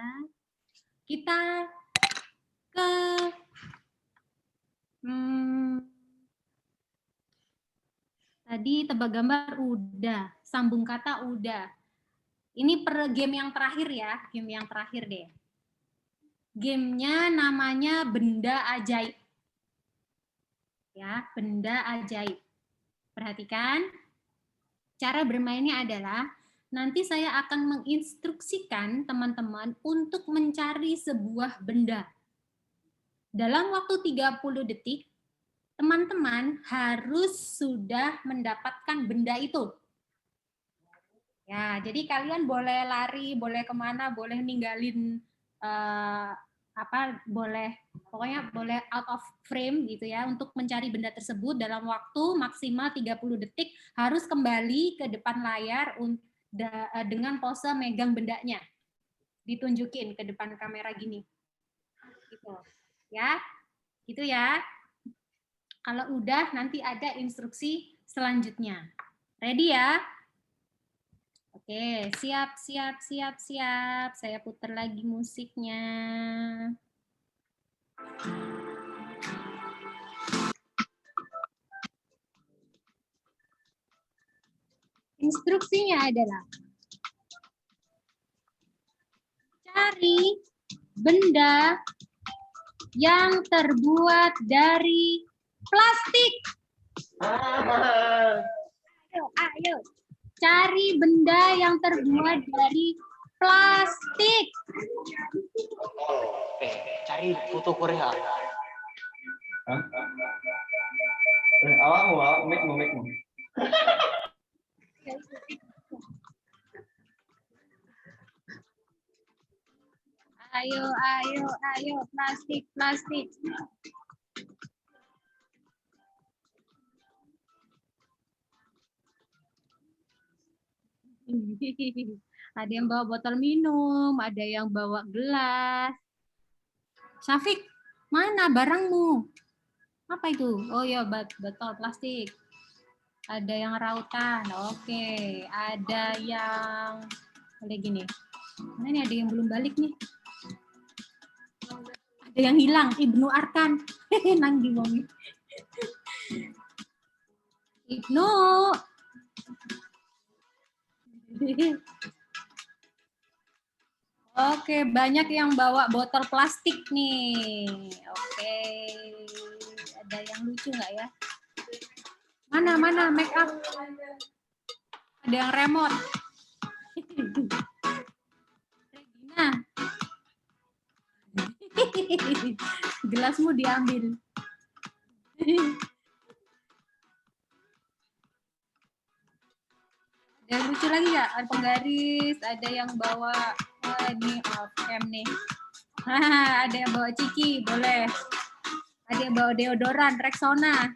Kita ke Tadi tebak gambar udah, sambung kata udah. Ini per game yang terakhir ya, game yang terakhir deh. Gamenya namanya benda ajaib. Ya, benda ajaib. Perhatikan, cara bermainnya adalah nanti saya akan menginstruksikan teman-teman untuk mencari sebuah benda. Dalam waktu 30 detik, teman-teman harus sudah mendapatkan benda itu. Ya, jadi kalian boleh lari, boleh kemana, boleh ninggalin pokoknya boleh out of frame gitu ya untuk mencari benda tersebut dalam waktu maksimal 30 detik harus kembali ke depan layar dengan pose megang bendanya. Ditunjukin ke depan kamera gini. Gitu. Ya. Gitu ya. Kalau udah nanti ada instruksi selanjutnya. Ready ya? Oke, siap. Saya putar lagi musiknya. Instruksinya adalah cari benda yang terbuat dari plastik. Ayo. Cari benda yang terbuat dari plastik. Cari foto Korea. Awakmu. Ayo, plastik. Ada yang bawa botol minum, ada yang bawa gelas. Syafiq, mana barangmu? Apa itu? Oh ya, botol plastik. Ada yang rautan, oke. Ada yang kayak gini. Mana nih ada yang belum balik nih? Ada yang hilang, Ibnu Arkan. Nang di momi. Ibnu. Oke, banyak yang bawa botol plastik nih. Oke. Ada yang lucu nggak ya? Mana make up? Ada yang remote. Regina. Gelasmu diambil. Ada yang lucu lagi nggak? Ada penggaris, ada yang bawa ini off cam nih. Ada yang bawa ciki, boleh. Ada yang bawa deodoran, Rexona.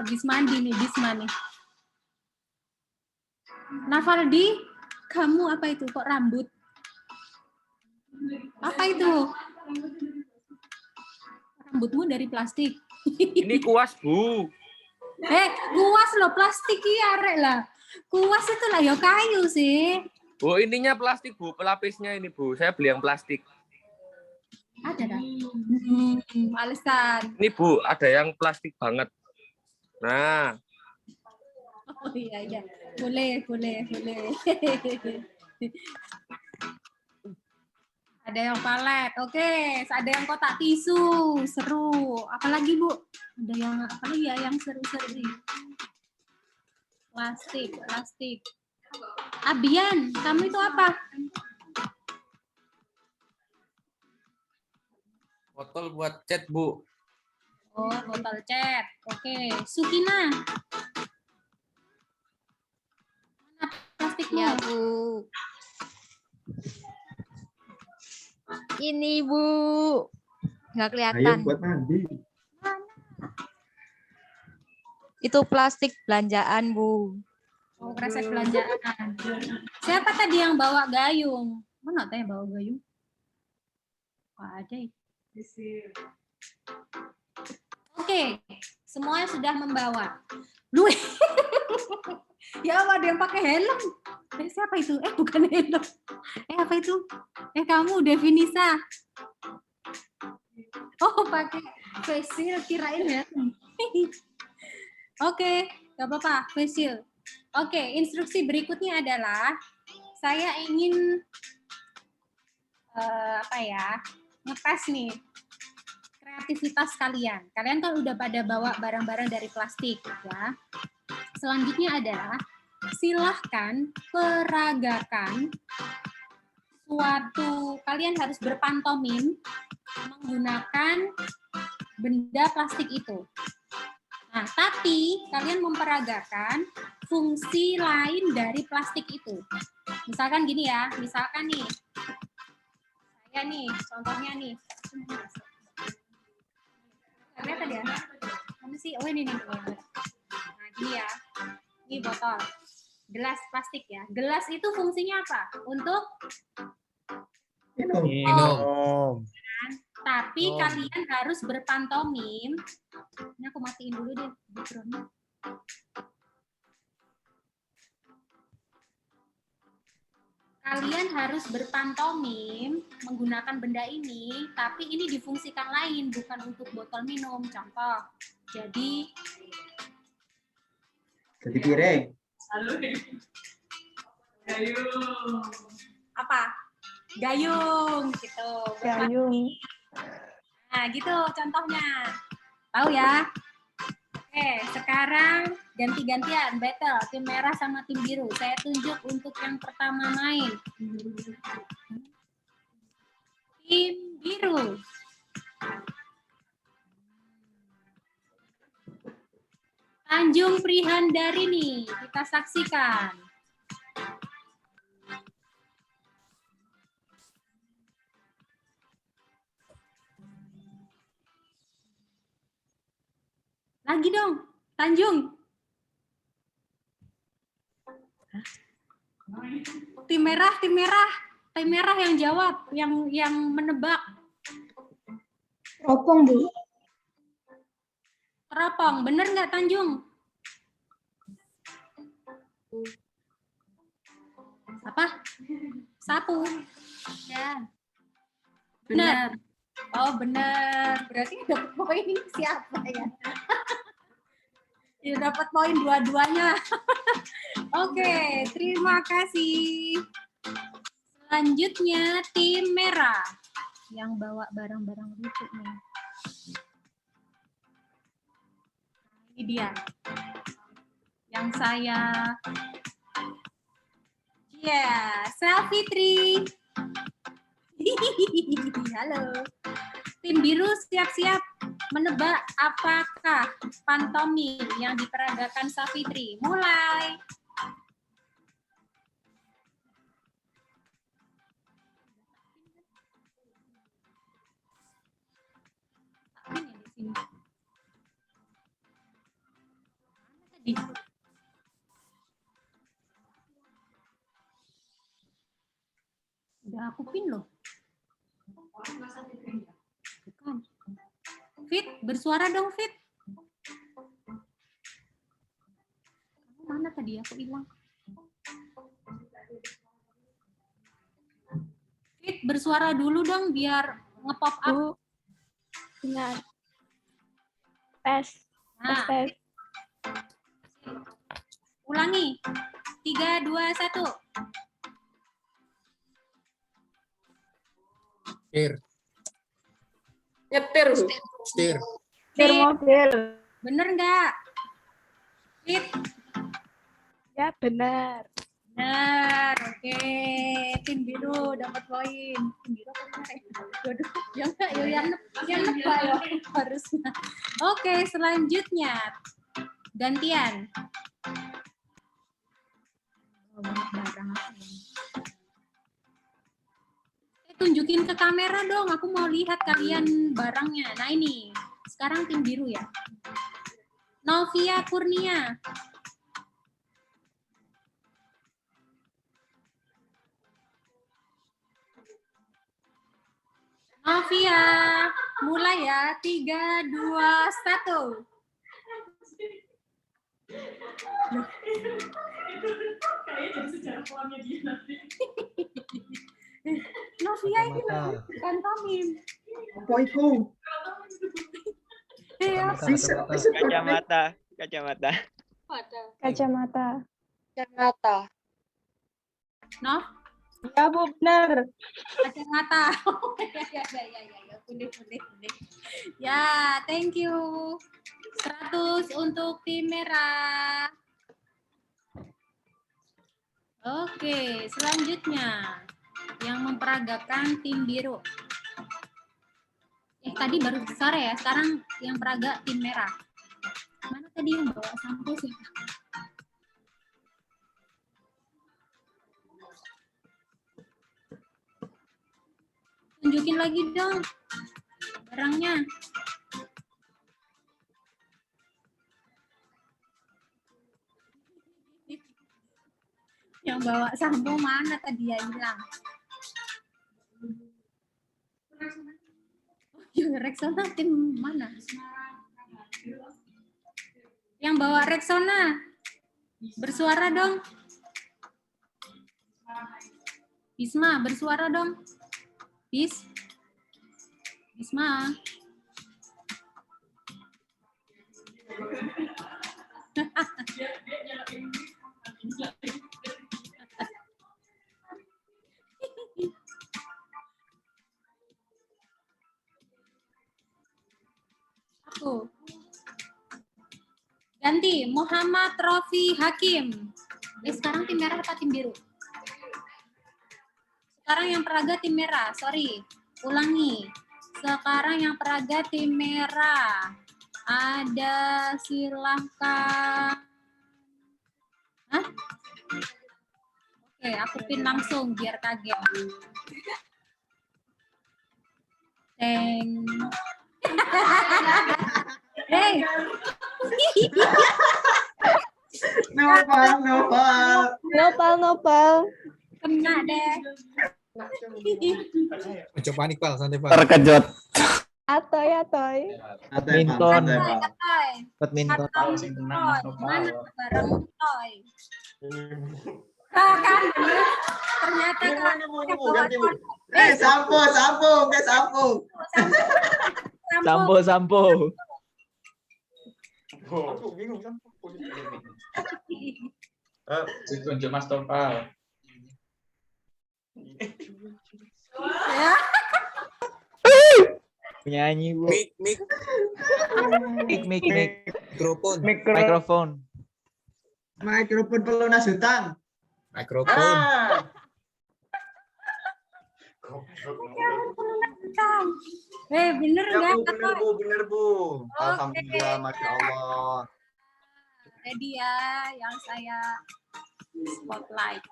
Habis mandi nih, Bisma nih. Navaldi, kamu apa itu? Kok rambut? Apa itu? Rambutmu dari plastik. Ini kuas, Bu. Kuas loh, plastik ya, arek lah. Kuas itu lah ya kayu sih. Bu, ininya plastik, Bu. Pelapisnya ini, Bu. Saya beli yang plastik. Ada dah. Alasan. Ini, Bu, ada yang plastik banget. Nah. Oh iya. Boleh. Ada yang palet. Oke, ada yang kotak tisu. Seru. Apalagi, Bu? Ada yang apalagi ya yang seru-seru nih. Plastik. Abian, kamu itu apa? Botol buat cat, Bu. Oh, botol cat. Oke, Sukina. Mana plastiknya? Ya, Bu. Ini, Bu. Nggak kelihatan. Ayo buat mandi. Itu plastik belanjaan, Bu. Oh, kresek belanjaan. Siapa tadi yang bawa gayung? Mana tadi yang bawa gayung? Wah, ada. Oke, semuanya sudah membawa. Lu ya Allah, ada yang pakai helm. Siapa itu? Bukan helm. Apa itu? Kamu, Devinisa. Oh, pakai face shield kirain ya. Oke, nggak apa-apa, face shield. Oke, instruksi berikutnya adalah saya ingin ngetes nih kreativitas kalian. Kalian kan udah pada bawa barang-barang dari plastik ya. Selanjutnya adalah silahkan peragakan suatu, kalian harus berpantomim menggunakan benda plastik itu. Nah, tapi kalian memperagakan fungsi lain dari plastik itu. Misalkan gini ya, misalkan nih, saya nih, contohnya nih. Kelihatan ya? Mana sih? Oh ini nih. Nah, gini ya. Ini botol. Gelas plastik ya. Gelas itu fungsinya apa? Untuk Minum. tapi kalian harus berpantomim. Ini aku matiin dulu deh background-nya. Kalian harus berpantomim menggunakan benda ini, tapi ini difungsikan lain, bukan untuk botol minum. Contoh, jadi piring. Gayung. Apa? Gayung gitu. Gayung. Nah, gitu contohnya. Tahu ya? Oke, sekarang ganti-gantian battle tim merah sama tim biru. Saya tunjuk untuk yang pertama main. Tim biru. Tanjung Prihandarini, kita saksikan. Lagi dong, Tanjung. Tim merah yang jawab, yang menebak. Teropong, Bu. Teropong, bener nggak Tanjung? Apa? Sapu. Ya. Benar. Oh benar. Berarti dapat poin siapa ya? Ya dapat poin dua-duanya. Oke, terima kasih. Selanjutnya tim merah yang bawa barang-barang lucu nih. Ini dia yang saya selfie tree. Halo. Tim biru siap-siap menebak apakah pantomim yang diperagakan Safitri. Mulai. Udah aku pin loh. Bukan. Fit, bersuara dong Fit. Kamu mana tadi? Aku hilang. Fit, bersuara dulu dong biar nge-pop up. Benar. Tes. Nah. Tes. Ulangi. 3, 2, 1. Nyetir, Bu. Setir mobil. Bener nggak? Fit. Ya, benar. Benar. Oke. Tim biru dapat poin. Tim biru apa benar ya? Waduh, yang enggak ya yang nebak ya harusnya. Oke, selanjutnya gantian. Barang apa ini? Tunjukin ke kamera dong, aku mau lihat kalian barangnya. Nah ini, sekarang tim biru ya. Novia Kurnia. Novia, mulai ya. 3, 2, 1. Novia ini loh, pantomim. Apa itu? Kacamata. Kacamata. Kacamata. No? Ya, Bu, benar. Kacamata. Ya. Boleh. Ya, thank you. 100 untuk tim merah. Oke, selanjutnya yang memperagakan tim biru. Tadi baru sore ya, sekarang yang peraga tim merah. Mana tadi yang bawa sampo sih? Tunjukin lagi dong barangnya. Yang bawa sampo mana tadi ya hilang? Yang Rexona tim mana? Yang bawa Rexona bersuara dong. Bisma bersuara dong. Bisma. Aku. Ganti Muhammad Rofi Hakim. Sekarang tim merah apa tim biru? Sekarang yang peraga tim merah, sorry. Ulangi. Sekarang yang peraga tim merah. Ada silahkan. Hah? Oke, aku pin langsung biar kaget. Hey. Nopal. Kena deh. Coba panik, Pal, santai, Pal. Terkejut. Atoy. Badminton. Badminton. Mana bareng toy. Kan ternyata kan. Sampo. Aku bingung kan. Tunjuk Mas Topal. Penyanyi, Bu. Mic. Mikrofon pelunas hutang. Mikrofon. Bener nggak? Bener, Bu. Alhamdulillah, Masya Allah. Ready ya, yang saya spotlight.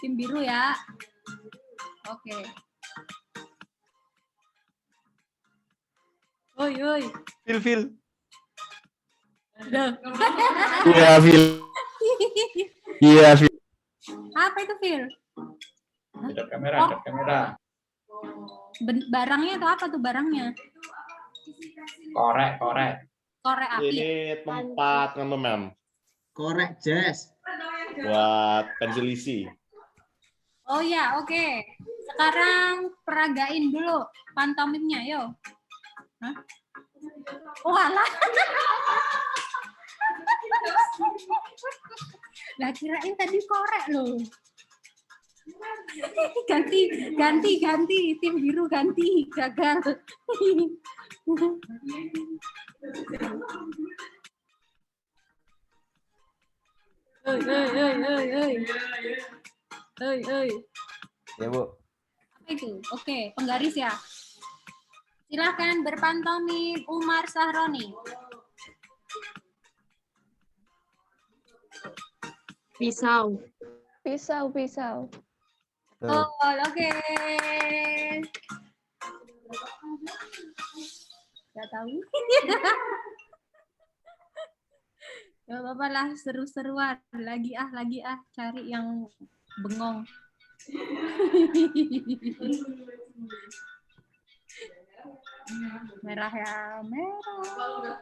Tim biru ya. Oke. Oi. Fil. Iya, Phil. Apa itu, Phil? Ada kamera. Barangnya itu apa tuh barangnya? Korek. Korek api. Ini tempat ngenem. Korek jazz. Buat pensil isi. Oh ya, oke. Sekarang peragain dulu pantomimnya, yo. Hah? Oh alah. Lah kirain tadi korek loh. Ganti. Tim biru ganti. Gagal. Oi. Ya, Bu. Apa itu? Oke, penggaris ya. Silahkan berpantomim Umar Sahroni. Pisau. Oh, oke. Gak tahu. Gak apa-apa lah, seru-seruan. Lagi cari yang bengong. Merah ya, merah.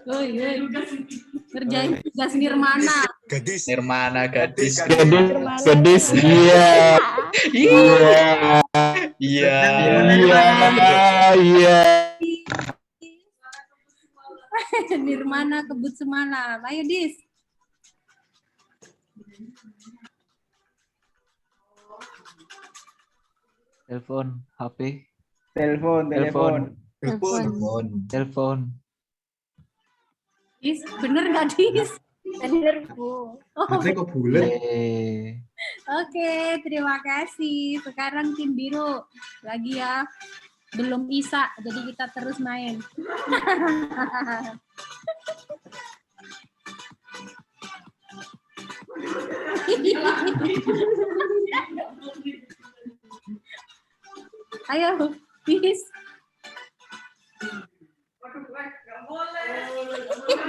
Woi, kerjain tugas Nirmana. Gadis. Nirmana, gadis. Gadis. Iya. Iya. Iya. Iya. Nirmana kebut semalam. Ayo, Dis. Telepon, HP. Telepon. Dis, bener nggak, Dis? Bener, Bu. Tapi kok bulat? Oke, terima kasih. Sekarang tim biru lagi ya. Belum Isa, jadi kita terus main. Ayo, Bis.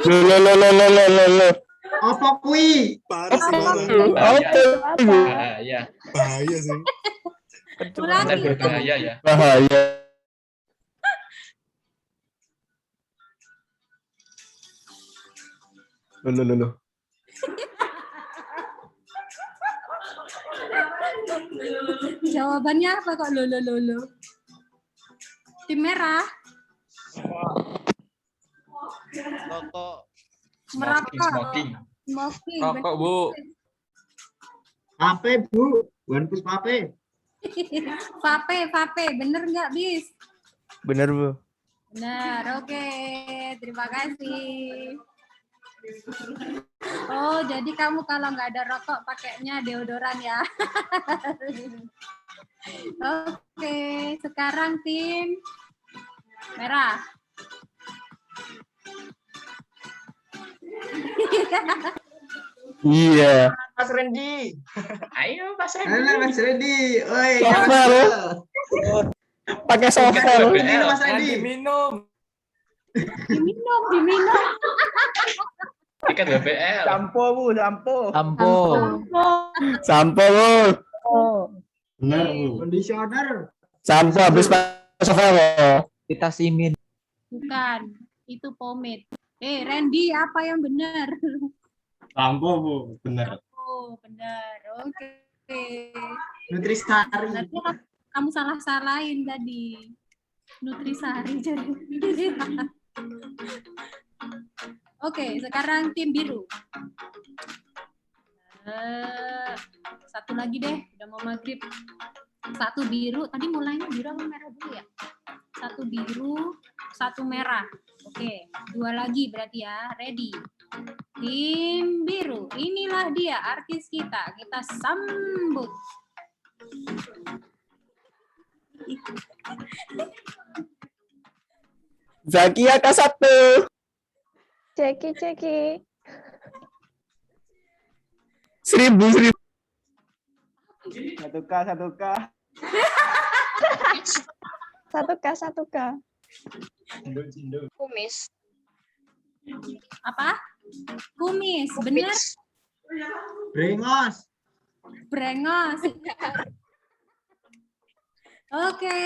Lo. Apa kui? Parah sih, Bahaya. Bahaya sih. Benar berbahaya ya. Bahaya. Lo. Jawabannya apa kok lo? Tim merah. Rokok. Merokok. Smoking. Rokok, Bu. Vape, Bu. Bukan Puspape. Vape. Bener nggak, Bis? Bener, Bu. Benar, oke. Terima kasih. Oh, jadi kamu kalau nggak ada rokok pakainya deodoran ya. Oke, sekarang tim merah. Iya. Mas Randy. Ayo Mas Randy. Halo Mas Randy. Oi, Sovel. Pakai sovel. Minum Mas Randy. Minum. Diminum. Tiket BBL. Sampo, Bu, sampo. Sampo, Bu. Benar, Bu. Conditioner. Sampo habis pakai sovel. Kita simin. Bukan, itu pomade. Randy, apa yang benar? Sampo, Bu. Benar. Oh, benar. Oke. Nutrisari. Berarti kamu salah-salahin tadi. Nutrisari jadi. Oke, sekarang tim biru. Satu lagi deh, udah mau maghrib. Satu biru, tadi mulainya biru apa merah dulu ya? Satu biru, satu merah. Oke, dua lagi berarti ya. Ready? Tim biru, inilah dia artis kita. Kita sambut. Zakia K1. Ceki. 1000. 1K. Kumis. Apa? Kumis, benar? Brengos. Oke,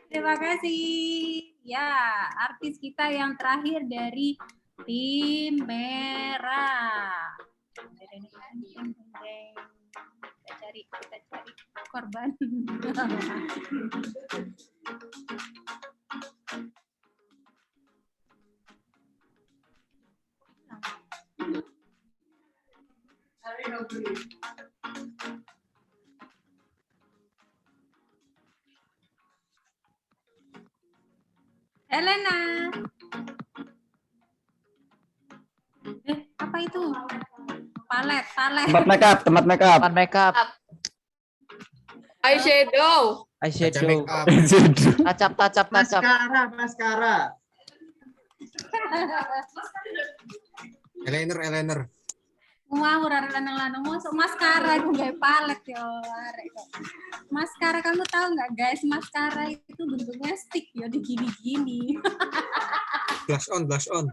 terima kasih. Ya, artis kita yang terakhir dari tim merah. Kita cari korban. Helena. Apa itu? Palet. Tempat makeup. Eyeshadow. Tacap. Maskara. Eyeliner. Wah, urang lanang-lanang masuk maskara aku gak palet ya. Maskara kamu tahu nggak guys? Maskara itu bentuknya stick ya di gini-gini. Blush on.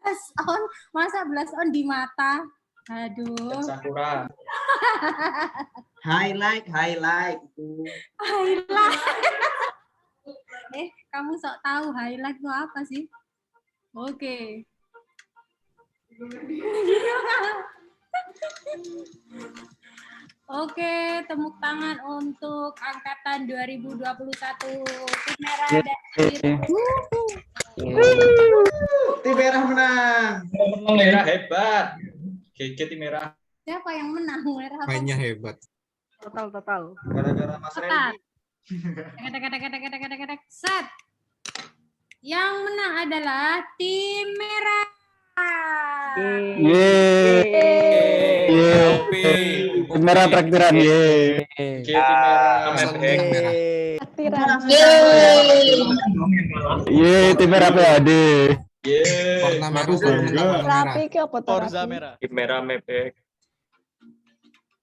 Blush on, masa blush on di mata? Aduh. Sakura. Highlight. Highlight. Kamu sok tahu highlight itu apa sih? Oke. Oke, tepuk tangan untuk angkatan 2021. Tim merah dan biru. Tim merah menang. Merah hebat. GG tim merah. Siapa yang menang? Merah apa? Mainnya hebat. Total. Gara-gara Mas Randy. Set. Yang menang adalah tim merah. Tim merah traktiran. Tim merah. Tim merah PAD. Warna merah. Rapi ke apa tuh? Forza merah. Tim merah mepek.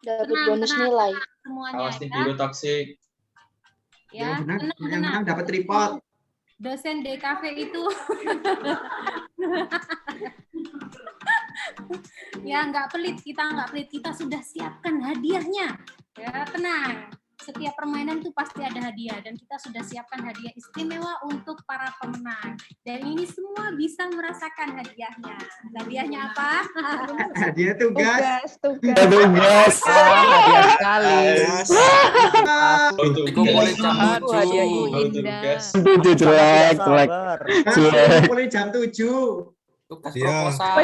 Dapat bonus nilai. Semuanya. Awas tim biru toksik. Ya, Yang menang dapat tripod. Dosen DKV itu ya nggak pelit, kita sudah siapkan hadiahnya ya, tenang, setiap permainan tuh pasti ada hadiah dan kita sudah siapkan hadiah istimewa untuk para pemenang dan ini semua bisa merasakan hadiahnya. Hadiahnya apa? Hadiah tugas. Tugas. Hadiah sekali. Kumpulin jam Hadiah 7. indah. Jelek. Kumpulin jam 7. Tugas Iya. proposal.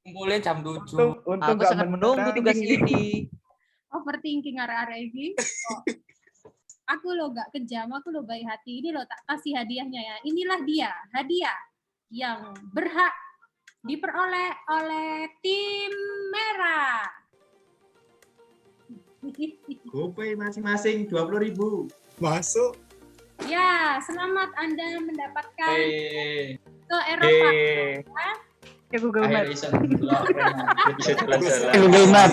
Kumpulin jam 7. Aku sangat menunggu tugas ini. Overthinking arah-arah ini. Aku lo gak kejam, aku lo baik hati. Ini lo tak kasih hadiahnya ya. Inilah dia, hadiah yang berhak diperoleh oleh tim merah. GoPay masing-masing 20.000. Masuk. Ya, selamat Anda mendapatkan ke Eropa. Google Map. Bisa jalan-jalan. Google Map.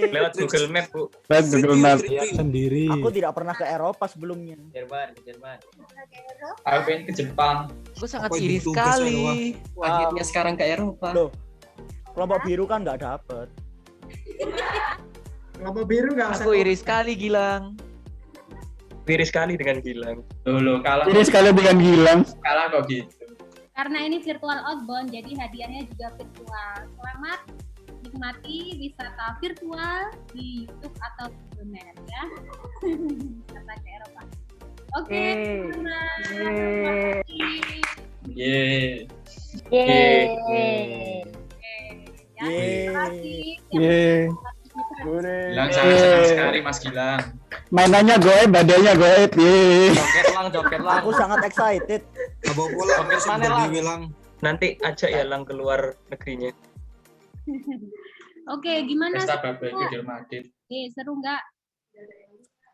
Lewat Google Map, Bu. Lewat Google Map. Sendiri. Aku tidak pernah ke Eropa sebelumnya. Jerman. Aku pengen ke Jepang. Aku sangat iri sekali. Akhirnya sekarang ke Eropa. Loh, kelompok biru kan nggak dapet. Kelompok biru nggak usah. Aku iri sekali, Gilang. Iri sekali dengan Gilang. Loh, kalah. Iri sekali dengan Gilang. Kalah kok gitu. Karena ini virtual outbound, jadi hadiahnya juga virtual. Selamat nikmati wisata virtual di YouTube atau Google Map ya. Wisata ke Eropa. Oke, Gilang sangat senang sekali Mas Gilang. Mainannya goib, badannya goib. Joket lang. Aku sangat excited. Bawa pulang. Joket mana lang? Nanti ajak ya Lang keluar negerinya. Oke, gimana? Pesta barbecue di rumah Adit. Seru nggak?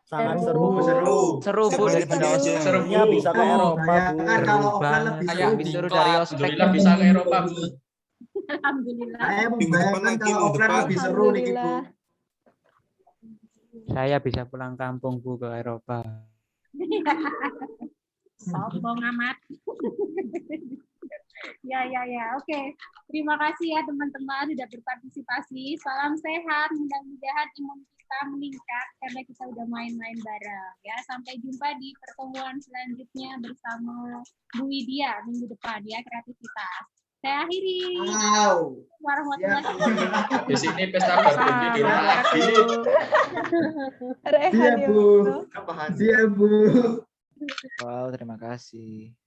Sangat seru. Seru, Bu. Serunya bisa ke Eropa, Bu. Kan kalau offline lebih seru. Disuruh dari ospek. Alhamdulillah bisa ke Eropa, Bu. Alhamdulillah. Saya membayangkan kalau offline lebih seru nih, Bu. Saya bisa pulang kampung, Bu, ke Eropa. Sombong amat. Ya. Oke. Terima kasih ya teman-teman sudah berpartisipasi. Salam sehat. Mudah-mudahan imun kita meningkat karena kita udah main-main bareng. Ya, sampai jumpa di pertemuan selanjutnya bersama Bu Widya minggu depan ya, kreativitas. Saya akhiri. Warahmatullahi wabarakatuh. Di sini pesta barbecue di rumah lagi. Rehan ya. Siap, Bu. Bu. Wow, terima kasih.